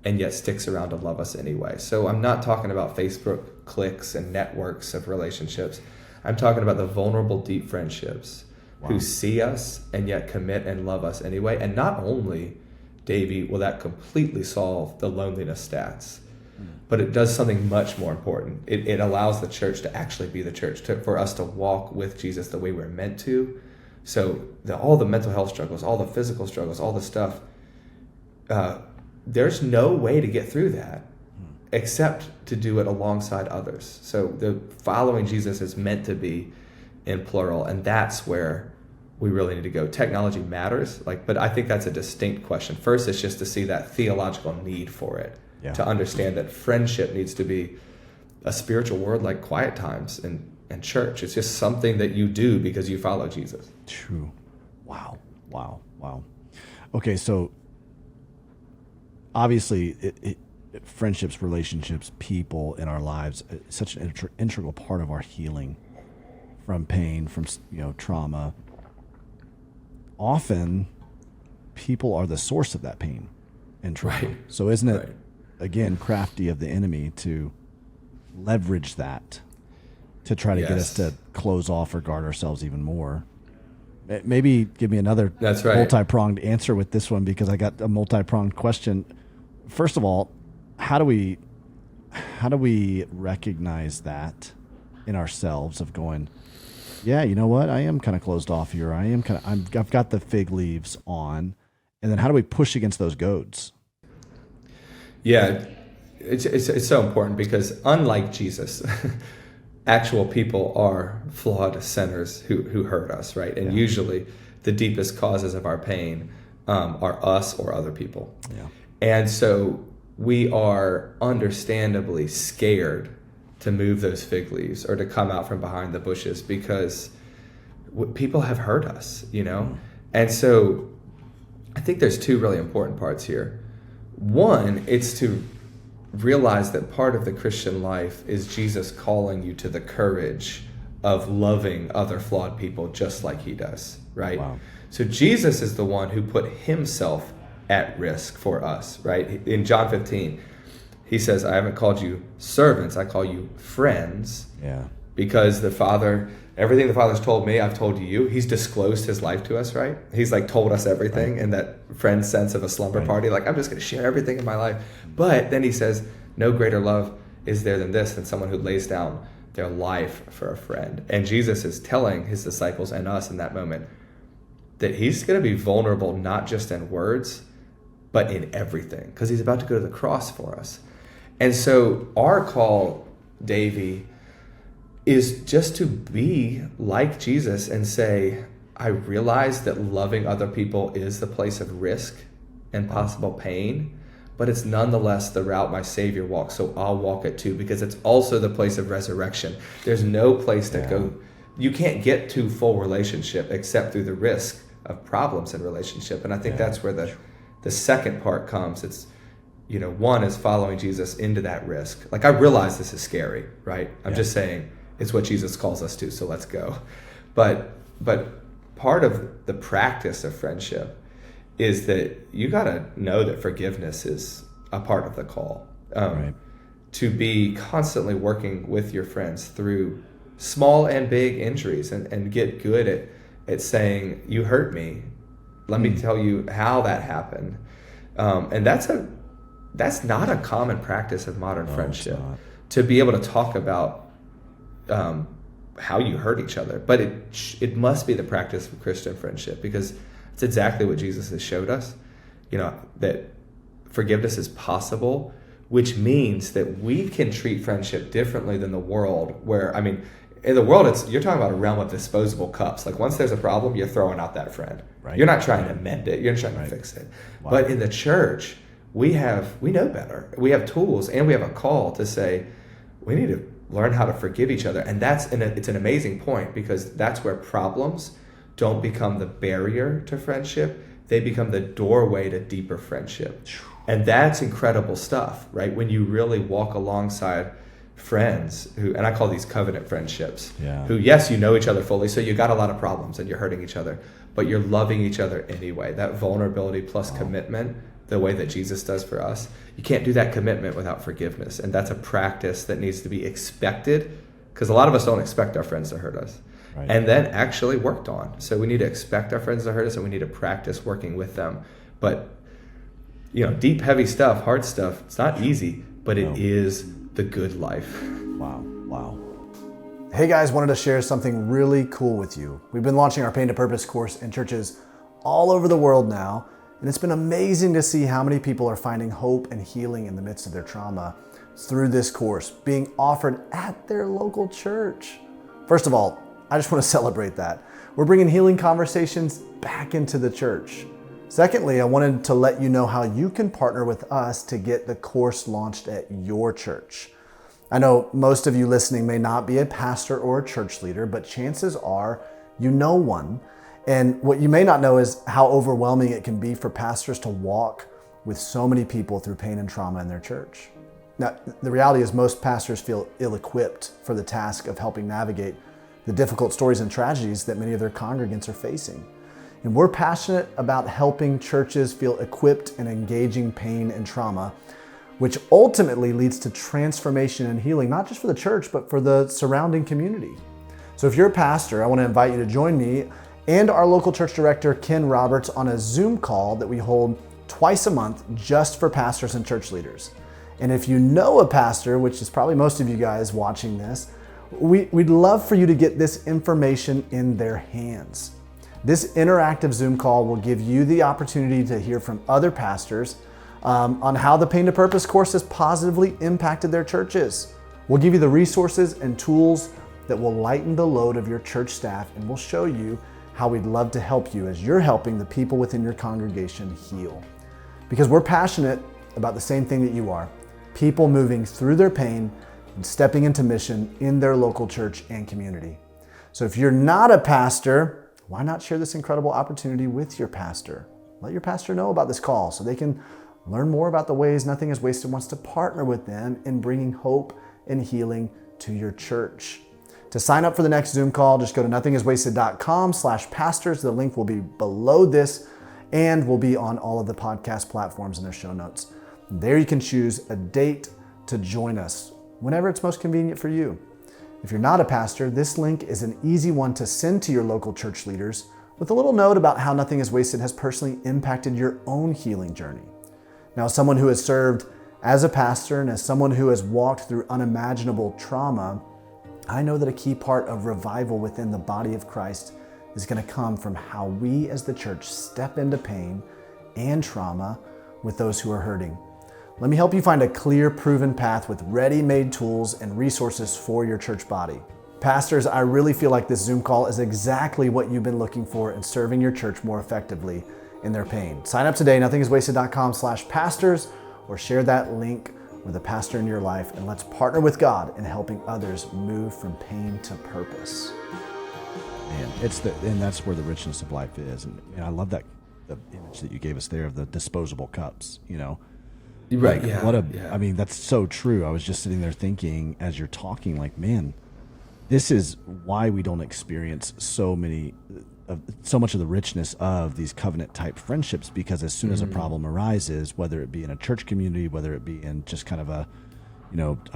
and yet sticks around to love us anyway? So I'm not talking about Facebook clicks and networks of relationships. I'm talking about the vulnerable, deep friendships who see us and yet commit and love us anyway. And not only, Davey, will that completely solve the loneliness stats, but it does something much more important. It allows the church to actually be the church, for us to walk with Jesus the way we're meant to. So all the mental health struggles, all the physical struggles, all the stuff, there's no way to get through that except to do it alongside others. So the following Jesus is meant to be in plural, and that's where we really need to go. Technology matters, but I think that's a distinct question. First, it's just to see that theological need for it, to understand that friendship needs to be a spiritual word like quiet times and church. It's just something that you do because you follow Jesus. True. Wow. Okay, so obviously friendships, relationships, people in our lives, such an integral part of our healing from pain, from trauma. Often people are the source of that pain and trauma. Right. So isn't it, again, crafty of the enemy to leverage that? to try to get us to close off or guard ourselves even more. Maybe give me another multi-pronged answer with this one, because I got a multi-pronged question. First of all, how do we recognize that in ourselves of going, yeah, you know what? I am kind of closed off here. I've got the fig leaves on. And then how do we push against those goads? Yeah, it's so important, because unlike Jesus, actual people are flawed sinners who hurt us, right? And usually the deepest causes of our pain are us or other people. Yeah. And so we are understandably scared to move those fig leaves or to come out from behind the bushes, because people have hurt us, you know? Mm. And so I think there's two really important parts here. One, it's to realize that part of the Christian life is Jesus calling you to the courage of loving other flawed people just like he does, right? Wow. So Jesus is the one who put himself at risk for us, right? In John 15, he says, I haven't called you servants, I call you friends. Yeah. Because the Father, everything the Father's told me, I've told you. He's disclosed his life to us, right? He's like told us everything in that friend sense of a slumber party. Like, I'm just going to share everything in my life. But then he says, no greater love is there than this, than someone who lays down their life for a friend. And Jesus is telling his disciples and us in that moment that he's going to be vulnerable, not just in words, but in everything, because he's about to go to the cross for us. And so our call, Davey, is just to be like Jesus and say, I realize that loving other people is the place of risk and possible pain, but it's nonetheless the route my Savior walks, so I'll walk it too, because it's also the place of resurrection. There's no place to go. You can't get to full relationship except through the risk of problems in relationship. And I think that's where the second part comes. It's, you know, one is following Jesus into that risk. Like, I realize this is scary, right? I'm just saying it's what Jesus calls us to, so let's go. But part of the practice of friendship is that you got to know that forgiveness is a part of the call. To be constantly working with your friends through small and big injuries and get good at saying, you hurt me. Let me tell you how that happened. And that's not a common practice of modern friendship, to be able to talk about how you hurt each other. But it must be the practice of Christian friendship, because it's exactly what Jesus has showed us, you know, that forgiveness is possible, which means that we can treat friendship differently than the world, where, I mean, in the world, you're talking about a realm of disposable cups. Like, once there's a problem, you're throwing out that friend. Right. You're not trying to mend it. You're not trying to fix it. Wow. But in the church, we know better. We have tools, and we have a call to say, we need to learn how to forgive each other. And it's an amazing point, because that's where problems don't become the barrier to friendship. They become the doorway to deeper friendship. And that's incredible stuff, right? When you really walk alongside friends who, and I call these covenant friendships, who, yes, you know each other fully, so you got a lot of problems and you're hurting each other, but you're loving each other anyway. That vulnerability plus commitment, the way that Jesus does for us, you can't do that commitment without forgiveness. And that's a practice that needs to be expected, because a lot of us don't expect our friends to hurt us. Right. And then actually worked on. So we need to expect our friends to hurt us, and we need to practice working with them. But, you know, deep, heavy stuff, hard stuff, it's not easy, but it is the good life. Wow. Hey guys, wanted to share something really cool with you. We've been launching our Pain to Purpose course in churches all over the world now, and it's been amazing to see how many people are finding hope and healing in the midst of their trauma through this course being offered at their local church. First of all, I just want to celebrate that. We're bringing healing conversations back into the church. Secondly, I wanted to let you know how you can partner with us to get the course launched at your church. I know most of you listening may not be a pastor or a church leader, but chances are you know one. And what you may not know is how overwhelming it can be for pastors to walk with so many people through pain and trauma in their church. Now, the reality is most pastors feel ill-equipped for the task of helping navigate the difficult stories and tragedies that many of their congregants are facing. And we're passionate about helping churches feel equipped and engaging pain and trauma which ultimately leads to transformation and healing, not just for the church, but for the surrounding community. So if you're a pastor, I want to invite you to join me and our local church director, Ken Roberts, on a Zoom call that we hold twice a month just for pastors and church leaders. And if you know a pastor, which is probably most of you guys watching this, we'd love for you to get this information in their hands. This interactive Zoom call will give you the opportunity to hear from other pastors on how the Pain to Purpose course has positively impacted their churches. We'll give you the resources and tools that will lighten the load of your church staff, and we'll show you how we'd love to help you as you're helping the people within your congregation heal. Because we're passionate about the same thing that you are, people moving through their pain and stepping into mission in their local church and community. So if you're not a pastor, why not share this incredible opportunity with your pastor? Let your pastor know about this call so they can learn more about the ways Nothing is Wasted wants to partner with them in bringing hope and healing to your church. To sign up for the next Zoom call, just go to nothingiswasted.com/pastors. The link will be below this and will be on all of the podcast platforms in their show notes. There you can choose a date to join us whenever it's most convenient for you. If you're not a pastor, this link is an easy one to send to your local church leaders with a little note about how Nothing is Wasted has personally impacted your own healing journey. Now, as someone who has served as a pastor and as someone who has walked through unimaginable trauma, I know that a key part of revival within the body of Christ is going to come from how we as the church step into pain and trauma with those who are hurting. Let me help you find a clear, proven path with ready-made tools and resources for your church body. Pastors, I really feel like this Zoom call is exactly what you've been looking for in serving your church more effectively in their pain. Sign up today, nothingiswasted.com/pastors, or share that link with a pastor in your life, and let's partner with God in helping others move from pain to purpose. Man, and that's where the richness of life is. And I love that the image that you gave us there of the disposable cups, Right. I mean, that's so true. I was just sitting there thinking as you're talking, like, man, this is why we don't experience so much of the richness of these covenant type friendships, because as soon as a problem arises, whether it be in a church community, whether it be in just kind of a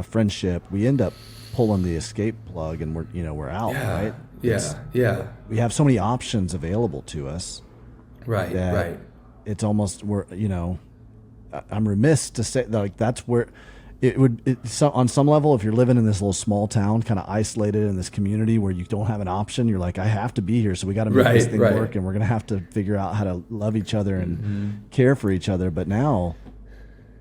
friendship, we end up pulling the escape plug and we're out, right? Yeah. We have so many options available to us. Right. It's almost I'm remiss to say that, like, that's where on some level, if you're living in this little small town, kind of isolated in this community where you don't have an option, you're like, I have to be here, so we got to make this thing work, and we're going to have to figure out how to love each other and care for each other. But now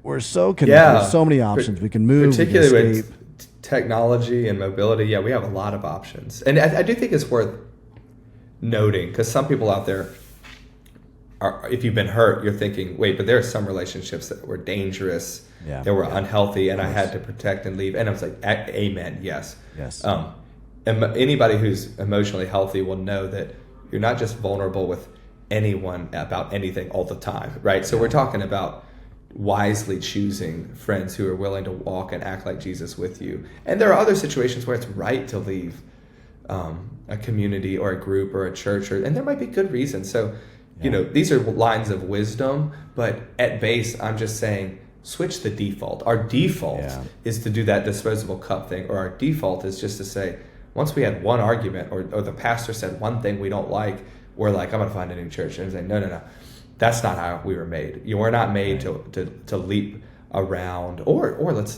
we're so connected. There's so many options. We can move, particularly we can escape. With technology and mobility. Yeah, we have a lot of options, and I do think it's worth noting, because some people out there if you've been hurt, you're thinking, wait, but there are some relationships that were dangerous, that were unhealthy, and I had to protect and leave. And I was like, amen, yes. And anybody who's emotionally healthy will know that you're not just vulnerable with anyone about anything all the time, right? So we're talking about wisely choosing friends who are willing to walk and act like Jesus with you. And there are other situations where it's right to leave a community or a group or a church, and there might be good reasons. So these are lines of wisdom, but at base, I'm just saying, switch the default. Our default is to do that disposable cup thing, or our default is just to say, once we had one argument, or the pastor said one thing we don't like, we're like, I'm going to find a new church. And say, no. That's not how we were made. You were not made to leap around, or let's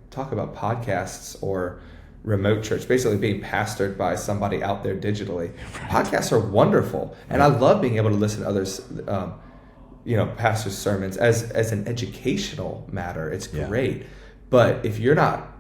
talk about podcasts or remote church, basically being pastored by somebody out there digitally. Podcasts are wonderful, and I love being able to listen to others, pastors' sermons as an educational matter. It's great, but if you're not,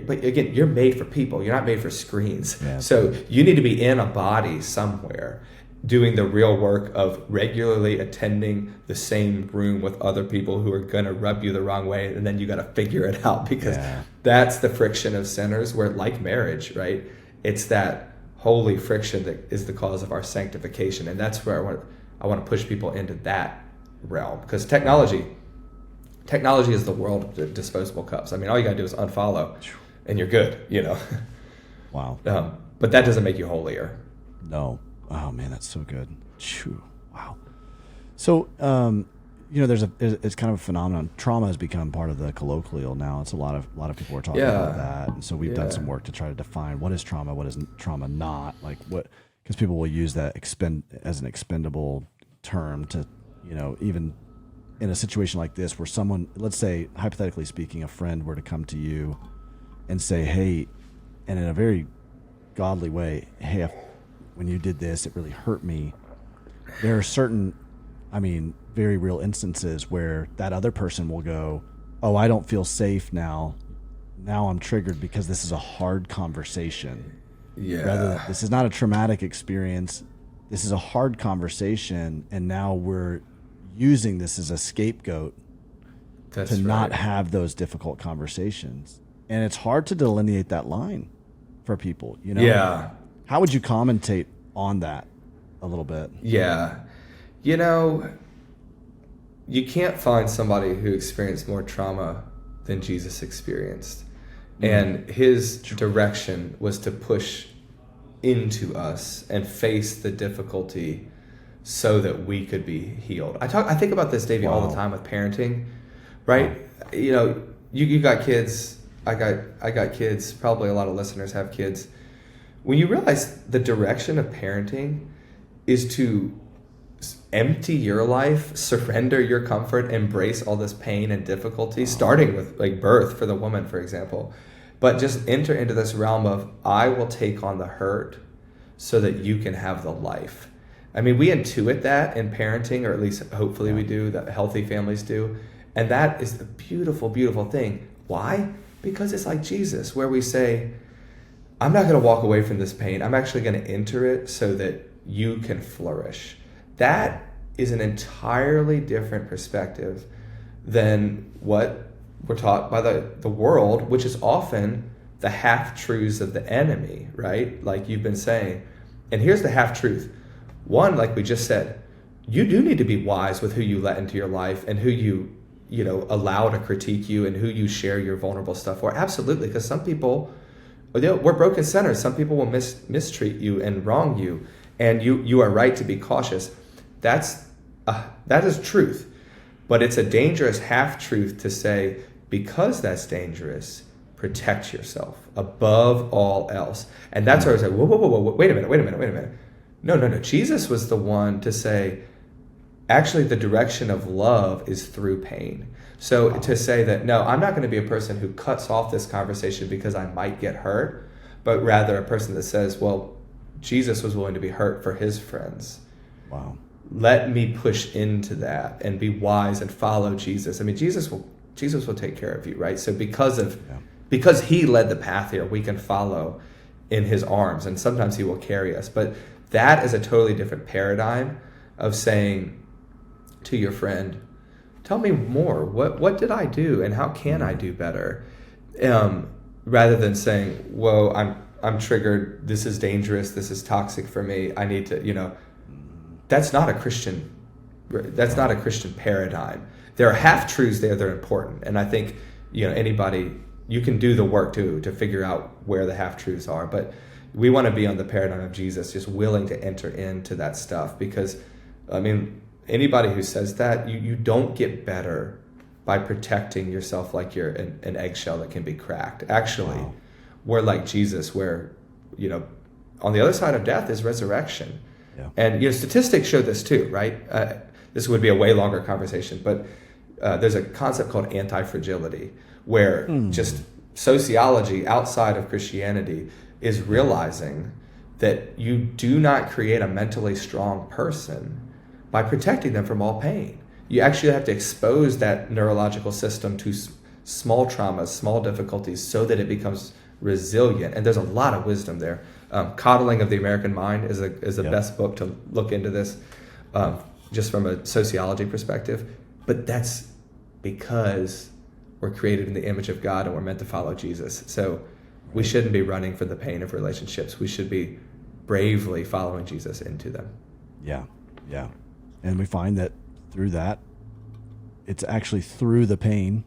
but again, you're made for people. You're not made for screens. So you need to be in a body somewhere, doing the real work of regularly attending the same room with other people who are going to rub you the wrong way, and then you got to figure it out, because that's the friction of sinners, where, like marriage, right? It's that holy friction that is the cause of our sanctification, and that's where I want to push people into that realm, because technology is the world of disposable cups. I mean, all you got to do is unfollow, and you're good, Wow. But that doesn't make you holier. No. Oh man, that's so good. Wow. So, it's kind of a phenomenon. Trauma has become part of the colloquial now. It's a lot of people are talking about that, and so we've done some work to try to define what is trauma, what is trauma not, like what, because people will use that as an expendable term to, even in a situation like this where someone, let's say hypothetically speaking, a friend were to come to you and say, hey, and in a very godly way, hey, when you did this, it really hurt me. There are certain, very real instances where that other person will go, oh, I don't feel safe now. Now I'm triggered because this is a hard conversation. Yeah. Rather, this is not a traumatic experience. This is a hard conversation, and now we're using this as a scapegoat to not have those difficult conversations. And it's hard to delineate that line for people, Yeah. How would you commentate on that a little bit? Yeah. You can't find somebody who experienced more trauma than Jesus experienced. And his direction was to push into us and face the difficulty so that we could be healed. I think about this, Davey, all the time with parenting, right? Wow. You got kids. I got kids. Probably a lot of listeners have kids. When you realize the direction of parenting is to empty your life, surrender your comfort, embrace all this pain and difficulty, starting with like birth for the woman, for example, but just enter into this realm of, I will take on the hurt so that you can have the life. We intuit that in parenting, or at least hopefully we do, that healthy families do. And that is the beautiful, beautiful thing. Why? Because it's like Jesus, where we say, I'm not going to walk away from this pain. I'm actually going to enter it so that you can flourish. That is an entirely different perspective than what we're taught by the world, which is often the half-truths of the enemy, right? Like you've been saying. And here's the half-truth. One, like we just said, you do need to be wise with who you let into your life and who you allow to critique you and who you share your vulnerable stuff for. Absolutely, because some people, we're broken sinners. Some people will mistreat you and wrong you, and you are right to be cautious. That is truth, but it's a dangerous half-truth to say, because that's dangerous, protect yourself above all else. And that's where I was like, whoa, wait a minute. No. Jesus was the one to say, actually, the direction of love is through pain. So to say that, no, I'm not going to be a person who cuts off this conversation because I might get hurt, but rather a person that says, well, Jesus was willing to be hurt for his friends. Wow. Let me push into that and be wise and follow Jesus. Jesus will take care of you, right? So because he led the path here, we can follow in his arms, and sometimes he will carry us. But that is a totally different paradigm of saying to your friend, tell me more. What did I do, and how can I do better? Rather than saying, whoa, I'm triggered. This is dangerous. This is toxic for me. I need to, that's not a Christian paradigm. There are half-truths there that are important. And I think, anybody, you can do the work to figure out where the half-truths are. But we want to be on the paradigm of Jesus, just willing to enter into that stuff. Because, anybody who says that, you don't get better by protecting yourself like you're an eggshell that can be cracked. Actually, we're like Jesus, where, on the other side of death is resurrection. Yeah. And statistics show this too, right? This would be a way longer conversation, but there's a concept called anti-fragility, where just sociology outside of Christianity is realizing that you do not create a mentally strong person by protecting them from all pain. You actually have to expose that neurological system to small traumas, small difficulties, so that it becomes resilient. And there's a lot of wisdom there. Coddling of the American Mind is the best book to look into this, just from a sociology perspective. But that's because we're created in the image of God and we're meant to follow Jesus. So we shouldn't be running from the pain of relationships. We should be bravely following Jesus into them. Yeah. And we find that through that, it's actually through the pain,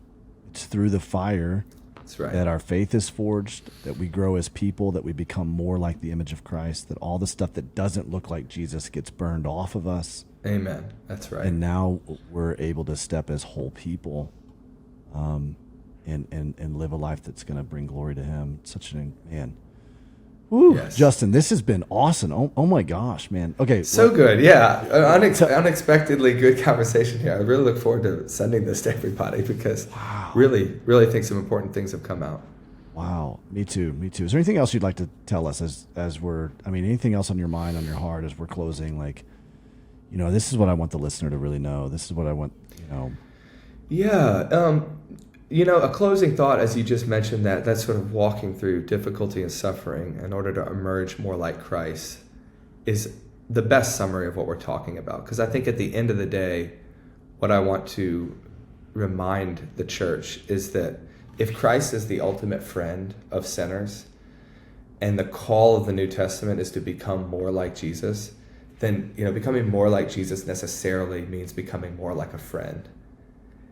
it's through the fire That's right. that our faith is forged, that we grow as people, that we become more like the image of Christ, that all the stuff that doesn't look like Jesus gets burned off of us. Amen. That's right. And now we're able to step as whole people, and live a life that's going to bring glory to him. Such an, man. Woo, Yes. Justin, this has been awesome. Oh my gosh, man. Okay. So good. Yeah. Unexpectedly good conversation here. I really look forward to sending this to everybody because really think some important things have come out. Wow. Me too. Is there anything else you'd like to tell us as we're, anything else on your mind, on your heart as we're closing? Like, this is what I want the listener to really know. This is what I want, Yeah. A closing thought, as you just mentioned, that's sort of walking through difficulty and suffering in order to emerge more like Christ is the best summary of what we're talking about. Because I think at the end of the day, what I want to remind the church is that if Christ is the ultimate friend of sinners and the call of the New Testament is to become more like Jesus, then becoming more like Jesus necessarily means becoming more like a friend.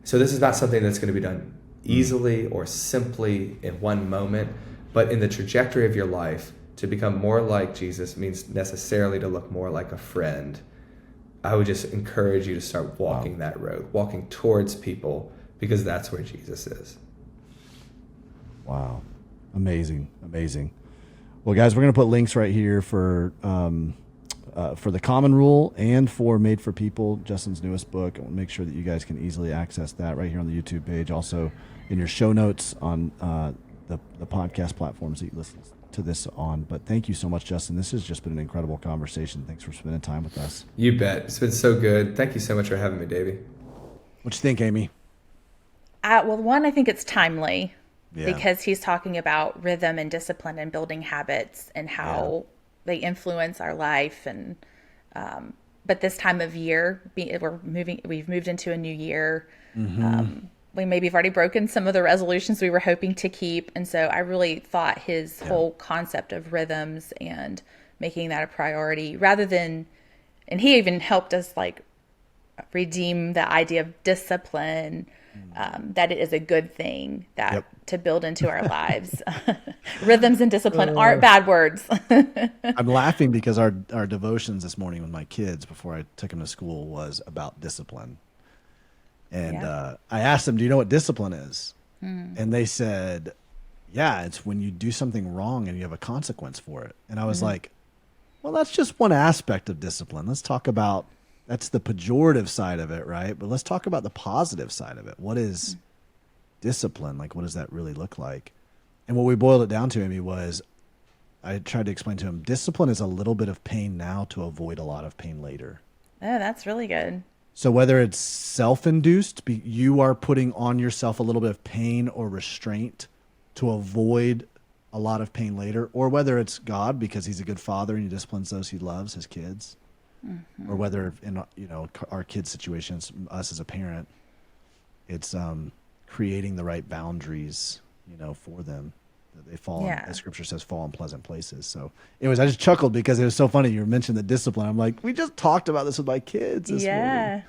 So this is not something that's going to be done easily or simply in one moment, but in the trajectory of your life, to become more like Jesus means necessarily to look more like a friend. I would just encourage you to start walking that road, walking towards people, because that's where Jesus is. Wow. Amazing. Well, guys, we're going to put links right here for the Common Rule and for Made for People, Justin's newest book. I want to make sure that you guys can easily access that right here on the YouTube page. Also in your show notes on the podcast platforms that you listen to this on. But thank you so much, Justin. This has just been an incredible conversation. Thanks for spending time with us. You bet. It's been so good. Thank you so much for having me, Davey. What you think, Amy? Well, one, I think it's timely Yeah. because he's talking about rhythm and discipline and building habits and how they influence our life. And but this time of year, we've moved into a new year. We maybe have already broken some of the resolutions we were hoping to keep. And so I really thought his whole concept of rhythms and making that a priority rather than, and he even helped us like redeem the idea of discipline, that it is a good thing that to build into our lives. Rhythms and discipline aren't bad words. I'm laughing because our devotions this morning with my kids before I took them to school was about discipline. And I asked them, do you know what discipline is? And they said, yeah, it's when you do something wrong and you have a consequence for it. And I was like, well, that's just one aspect of discipline. Let's talk about, that's the pejorative side of it, right? But let's talk about the positive side of it. What is discipline? Like, what does that really look like? And what we boiled it down to, Amy, was I tried to explain to him, discipline is a little bit of pain now to avoid a lot of pain later. Oh, that's really good. So whether it's self-induced, you are putting on yourself a little bit of pain or restraint to avoid a lot of pain later, or whether it's God because he's a good father and he disciplines those he loves, his kids, or whether in our kids' situations, us as a parent, it's creating the right boundaries, for them. That they fall, as Scripture says, fall in pleasant places. So, anyways, I just chuckled because it was so funny. You mentioned the discipline. I'm like, we just talked about this with my kids this morning.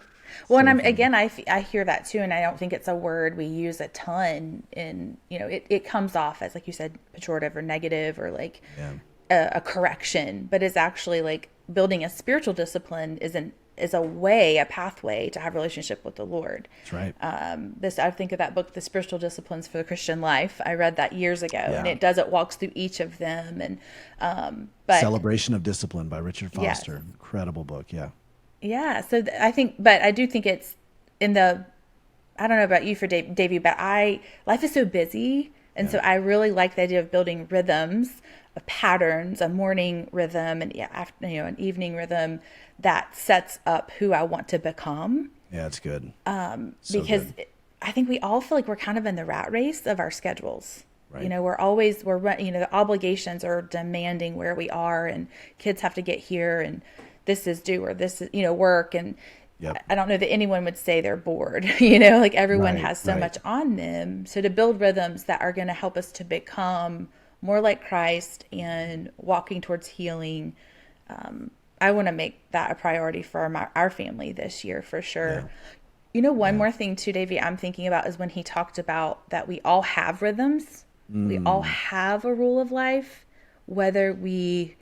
Well, so and I hear that too, and I don't think it's a word we use a ton. In it comes off as, like you said, pejorative or negative or like a correction, but it's actually like building a spiritual discipline is a pathway to have a relationship with the Lord. That's right. I think of that book, The Spiritual Disciplines for the Christian Life. I read that years ago, and it walks through each of them. And Celebration of Discipline by Richard Foster, incredible book. Yeah. So I do think it's in the. I don't know about you, for Davey, but life is so busy, and so I really like the idea of building rhythms, of patterns, a morning rhythm, and an evening rhythm that sets up who I want to become. Yeah, it's good. Because I think we all feel like we're kind of in the rat race of our schedules. Right. The obligations are demanding where we are, and kids have to get here, and this is due, or this is, work. And I don't know that anyone would say they're bored, like everyone has so much on them. So to build rhythms that are going to help us to become more like Christ and walking towards healing, I want to make that a priority for our family this year for sure. One more thing too, Davey, I'm thinking about is when he talked about that we all have rhythms. We all have a rule of life, whether we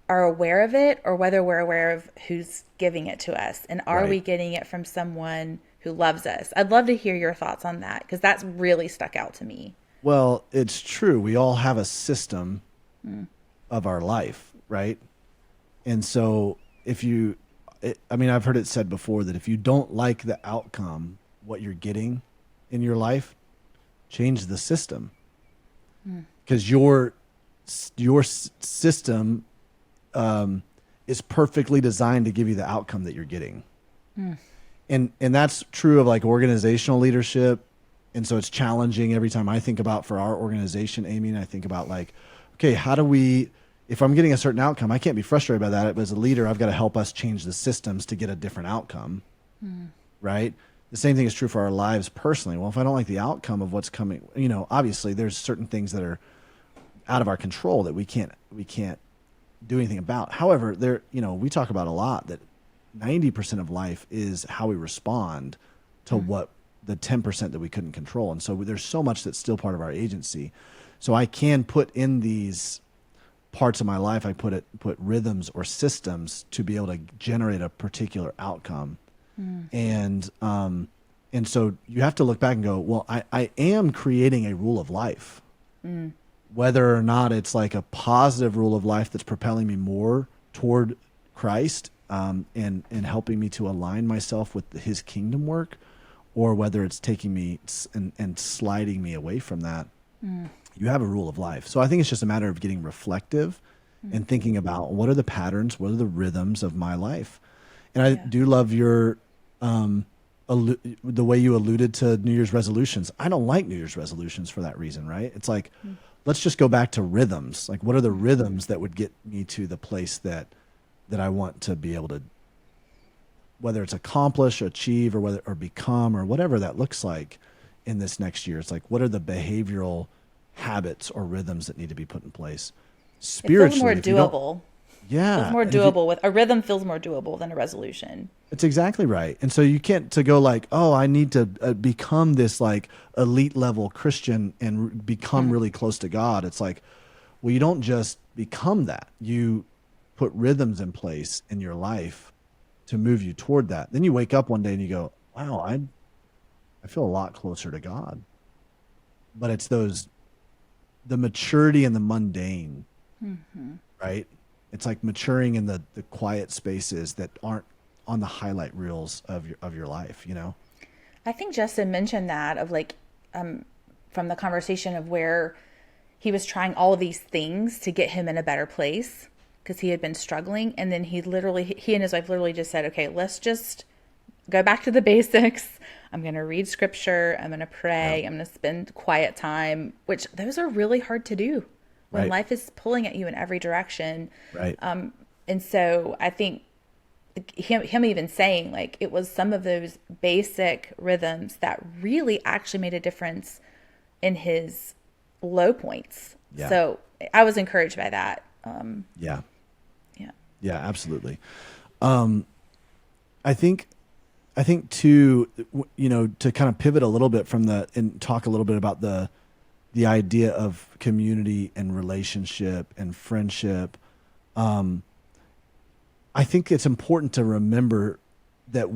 are aware of it or whether we're aware of who's giving it to us. And are we getting it from someone who loves us? I'd love to hear your thoughts on that, because that's really stuck out to me. Well, it's true. We all have a system of our life, right? And so I've heard it said before that if you don't like the outcome, what you're getting in your life, change the system. Because your system is perfectly designed to give you the outcome that you're getting. And that's true of like organizational leadership. And so it's challenging every time I think about for our organization, Amy, and I think about like, okay, if I'm getting a certain outcome, I can't be frustrated by that. But as a leader, I've got to help us change the systems to get a different outcome, right? The same thing is true for our lives personally. Well, if I don't like the outcome of what's coming, obviously there's certain things that are out of our control that we can't do anything about. However, we talk about a lot that 90% of life is how we respond to what the 10% that we couldn't control. And so there's so much that's still part of our agency. So I can put in these parts of my life, I put rhythms or systems to be able to generate a particular outcome. And so you have to look back and go, well, I am creating a rule of life, whether or not it's like a positive rule of life that's propelling me more toward Christ, and helping me to align myself with his kingdom work, or whether it's taking me and sliding me away from that. You have a rule of life. So I think it's just a matter of getting reflective and thinking about what are the patterns, what are the rhythms of my life. And I do love your the way you alluded to New Year's resolutions. I don't like New Year's resolutions for that reason, right? It's like, let's just go back to rhythms. Like, what are the rhythms that would get me to the place that I want to be able to, whether it's accomplish, achieve, or become, or whatever that looks like in this next year. It's like, what are the behavioral habits or rhythms that need to be put in place spiritually? It feels more doable. Yeah. Feels more doable with a rhythm feels more doable than a resolution. It's exactly right. And so you can't to go like, oh, I need to become this like elite level Christian and become really close to God. It's like, well, you don't just become that. You put rhythms in place in your life to move you toward that. Then you wake up one day and you go, wow, I feel a lot closer to God. But it's the maturity and the mundane, right? It's like maturing in the quiet spaces that aren't on the highlight reels of your life, I think Justin mentioned that of like, from the conversation of where he was trying all of these things to get him in a better place because he had been struggling. And then he and his wife literally just said, okay, let's just go back to the basics. I'm going to read scripture. I'm going to pray. I'm going to spend quiet time, which those are really hard to do when life is pulling at you in every direction. Right. And so I think him even saying like it was some of those basic rhythms that really actually made a difference in his low points. Yeah. So I was encouraged by that. Yeah, absolutely. I think too, to kind of pivot a little bit from and talk a little bit about the idea of community and relationship and friendship. I think it's important to remember that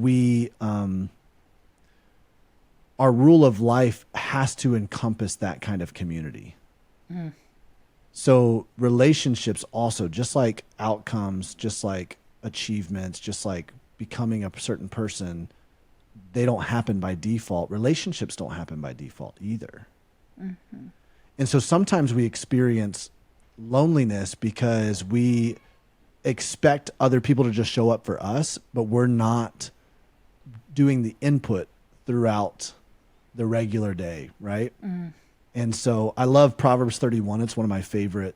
our rule of life has to encompass that kind of community. So relationships also, just like outcomes, just like achievements, just like becoming a certain person, they don't happen by default. Relationships don't happen by default either. And so sometimes we experience loneliness because we expect other people to just show up for us, but we're not doing the input throughout the regular day, right? And so I love Proverbs 31. It's one of my favorite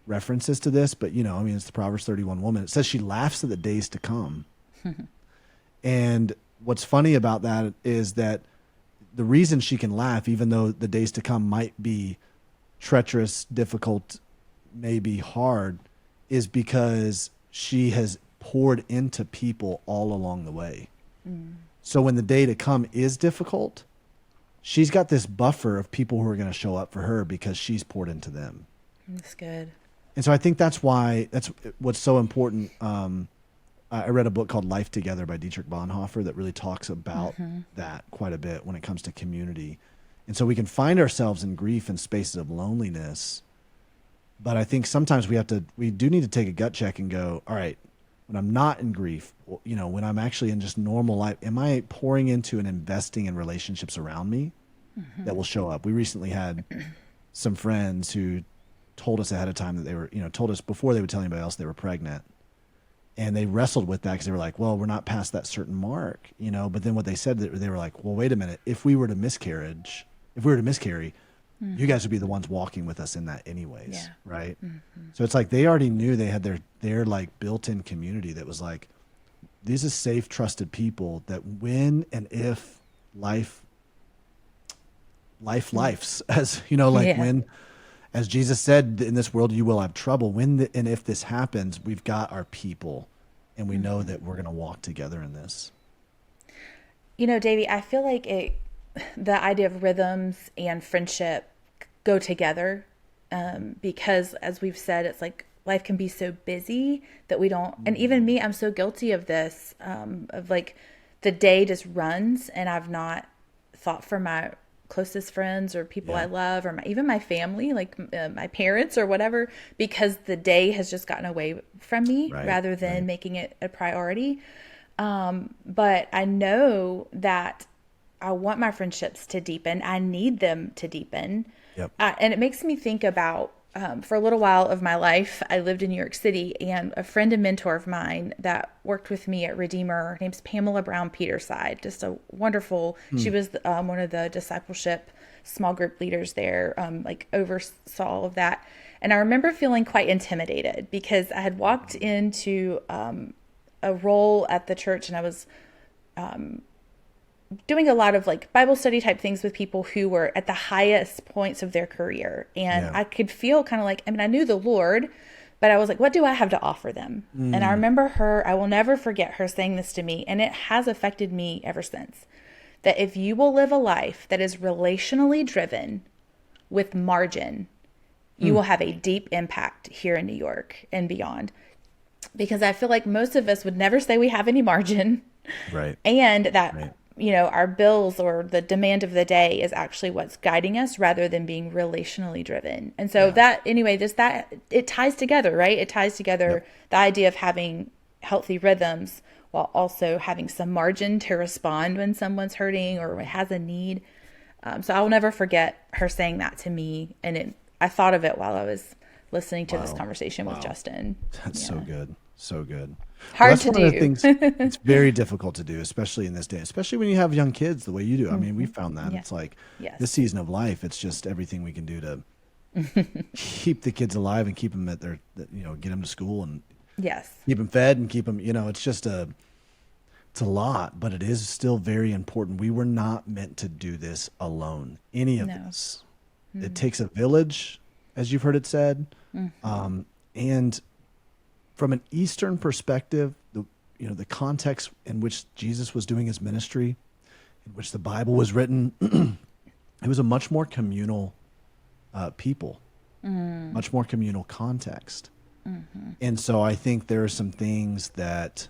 references to this, but it's the Proverbs 31 woman. It says she laughs at the days to come. And what's funny about that is that the reason she can laugh, even though the days to come might be treacherous, difficult, maybe hard, is because she has poured into people all along the way. So when the day to come is difficult, she's got this buffer of people who are going to show up for her because she's poured into them. That's good. And so I think that's what's so important. I read a book called Life Together by Dietrich Bonhoeffer that really talks about that quite a bit when it comes to community. And so we can find ourselves in grief and spaces of loneliness. But I think sometimes we do need to take a gut check and go, all right, when I'm not in grief, when I'm actually in just normal life, am I pouring into and investing in relationships around me that will show up? We recently had some friends who told us ahead of time that they were, told us before they would tell anybody else they were pregnant. And they wrestled with that because they were like, well, we're not past that certain mark, but then what they said, they were like, well, wait a minute. If we were to miscarry, you guys would be the ones walking with us in that anyways. Yeah. Right. So it's like, they already knew they had their like built-in community that was like, these are safe, trusted people that when and if lifes, as when, as Jesus said, in this world, you will have trouble. And if this happens, we've got our people and we know that we're going to walk together in this. Davey, I feel like the idea of rhythms and friendship go together because, as we've said, it's like life can be so busy that we don't, and even me, I'm so guilty of this, of like the day just runs and I've not thought for my closest friends or people I love or even my family, like my parents or whatever, because the day has just gotten away from me rather than making it a priority. But I know that I want my friendships to deepen. I need them to deepen. Yep. And it makes me think about, for a little while of my life, I lived in New York City, and a friend and mentor of mine that worked with me at Redeemer, her name's Pamela Brown Peterside, just a wonderful, she was one of the discipleship small group leaders there, oversaw all of that. And I remember feeling quite intimidated because I had walked into a role at the church, and I was doing a lot of like Bible study type things with people who were at the highest points of their career. And I could feel kind of like, I knew the Lord, but I was like, what do I have to offer them? And I remember I will never forget her saying this to me. And it has affected me ever since, that if you will live a life that is relationally driven with margin, you will have a deep impact here in New York and beyond. Because I feel like most of us would never say we have any margin. Right. And that, our bills or the demand of the day is actually what's guiding us rather than being relationally driven. And so it ties together, right? It ties together the idea of having healthy rhythms while also having some margin to respond when someone's hurting or has a need. So I'll never forget her saying that to me. And I thought of it while I was listening to this conversation with Justin. That's so good. So good. Hard to do. One of the things, it's very difficult to do, especially in this day, especially when you have young kids the way you do. I mean, we found that it's like this season of life, it's just everything we can do to keep the kids alive and keep them at their, get them to school and keep them fed and keep them, it's just it's a lot, but it is still very important. We were not meant to do this alone. Any of this. It takes a village, as you've heard it said. And from an Eastern perspective, the context in which Jesus was doing his ministry, in which the Bible was written, it was a much more communal people, much more communal context. And so I think there are some things that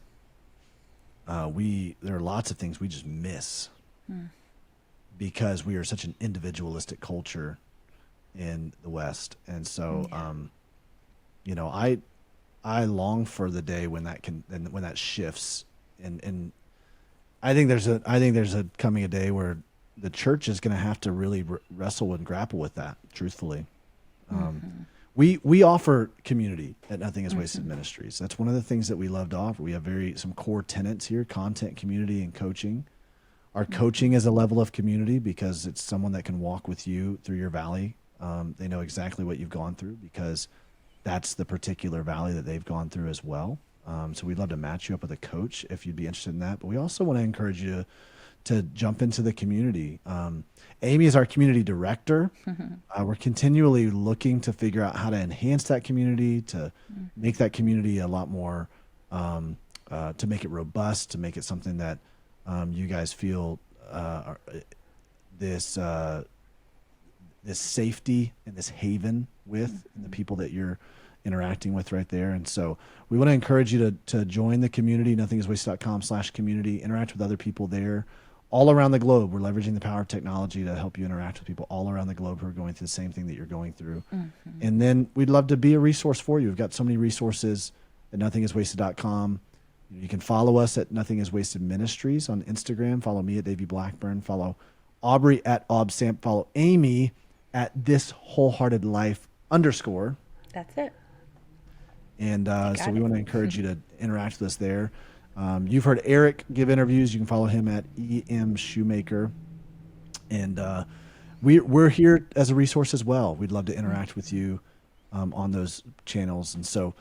there are lots of things we just miss because we are such an individualistic culture in the West. And so, I long for the day when that shifts, and I think there's a coming a day where the church is going to have to really wrestle and grapple with that. Truthfully, we offer community at Nothing Is Wasted Ministries. That's one of the things that we love to offer. We have some core tenets here: content, community, and coaching. Our coaching is a level of community because it's someone that can walk with you through your valley. They know exactly what you've gone through because that's the particular valley that they've gone through as well. So we'd love to match you up with a coach if you'd be interested in that. But we also want to encourage you to jump into the community. Amy is our community director. We're continually looking to figure out how to enhance that community, to make that community a lot more, to make it robust, to make it something that you guys feel this safety and this haven with the people that you're interacting with right there. And so we want to encourage you to join the community, nothingiswasted.com/community, interact with other people there all around the globe. We're leveraging the power of technology to help you interact with people all around the globe who are going through the same thing that you're going through. And then we'd love to be a resource for you. We've got so many resources at nothingiswasted.com. You can follow us at Nothing Is Wasted Ministries on Instagram. Follow me at Davey Blackburn. Follow Aubrey at Obsamp. Follow Amy at This Wholehearted Life _. That's it. And so we want to encourage you to interact with us there. You've heard Eric give interviews. You can follow him at EM Shoemaker. And we're here as a resource as well. We'd love to interact with you on those channels. And so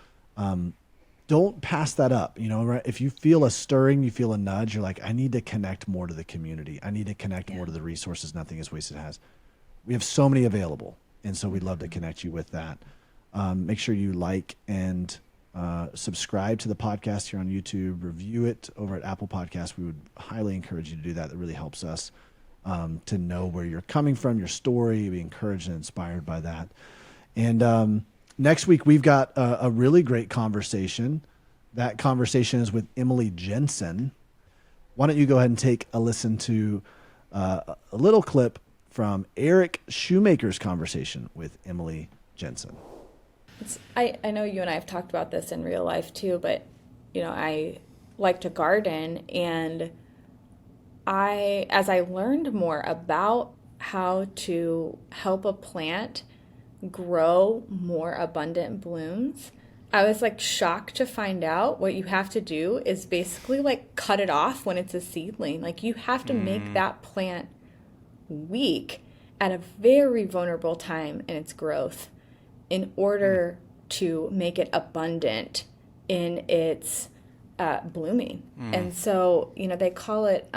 don't pass that up. You know, right? If you feel a stirring, you feel a nudge, you're like, I need to connect more to the community. I need to connect more to the resources Nothing Is Wasted has. We have so many available. And so we'd love to connect you with that. Make sure you like and subscribe to the podcast here on YouTube, review it over at Apple Podcasts. We would highly encourage you to do that. That really helps us to know where you're coming from, your story, be encouraged and inspired by that. And next week, we've got a really great conversation. That conversation is with Emily Jensen. Why don't you go ahead and take a listen to a little clip from Eric Shoemaker's conversation with Emily Jensen. I know you and I have talked about this in real life too, but you know, I like to garden, and as I learned more about how to help a plant grow more abundant blooms, I was like shocked to find out what you have to do is basically like cut it off when it's a seedling. Like you have to make that plant weak at a very vulnerable time in its growth in order to make it abundant in its blooming. And so, you know, they call it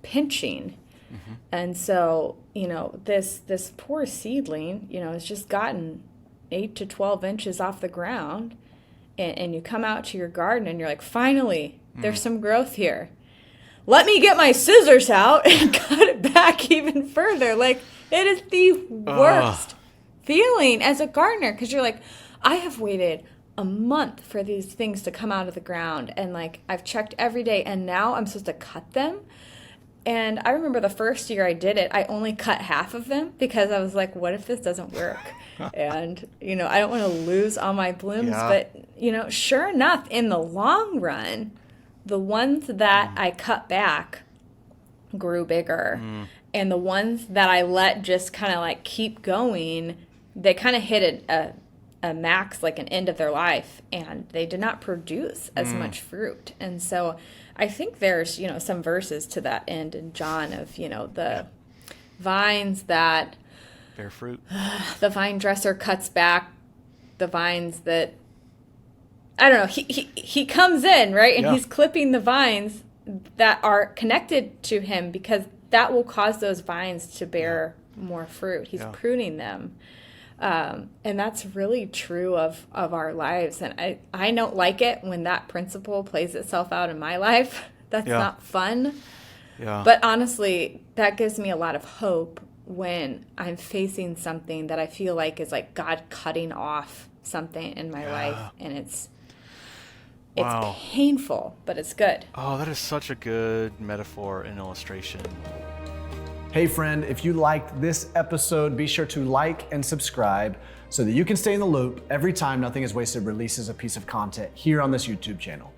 pinching. And so, you know, this poor seedling, you know, has just gotten 8 to 12 inches off the ground, and you come out to your garden and you're like, finally, there's some growth here. Let me get my scissors out and cut it back even further. Like, it is the worst feeling as a gardener, because you're like, I have waited a month for these things to come out of the ground, and like I've checked every day, and now I'm supposed to cut them. And I remember the first year I did it, I only cut half of them because I was like, what if this doesn't work? And, you know, I don't want to lose all my blooms. But, you know, sure enough, in the long run, the ones that I cut back grew bigger. And the ones that I let just kind of like keep going, they kind of hit a max, like an end of their life, and they did not produce as much fruit. And so I think there's, you know, some verses to that end in John of, you know, the vines that bear fruit. The vine dresser cuts back the vines that, I don't know, he comes in, right? And he's clipping the vines that are connected to him, because that will cause those vines to bear more fruit. He's pruning them. And that's really true of our lives. And I don't like it when that principle plays itself out in my life. That's not fun. Yeah. But honestly, that gives me a lot of hope when I'm facing something that I feel like is like God cutting off something in my life. And it's painful, but it's good. Oh, that is such a good metaphor and illustration. Hey friend, if you liked this episode, be sure to like and subscribe so that you can stay in the loop every time Nothing Is Wasted releases a piece of content here on this YouTube channel.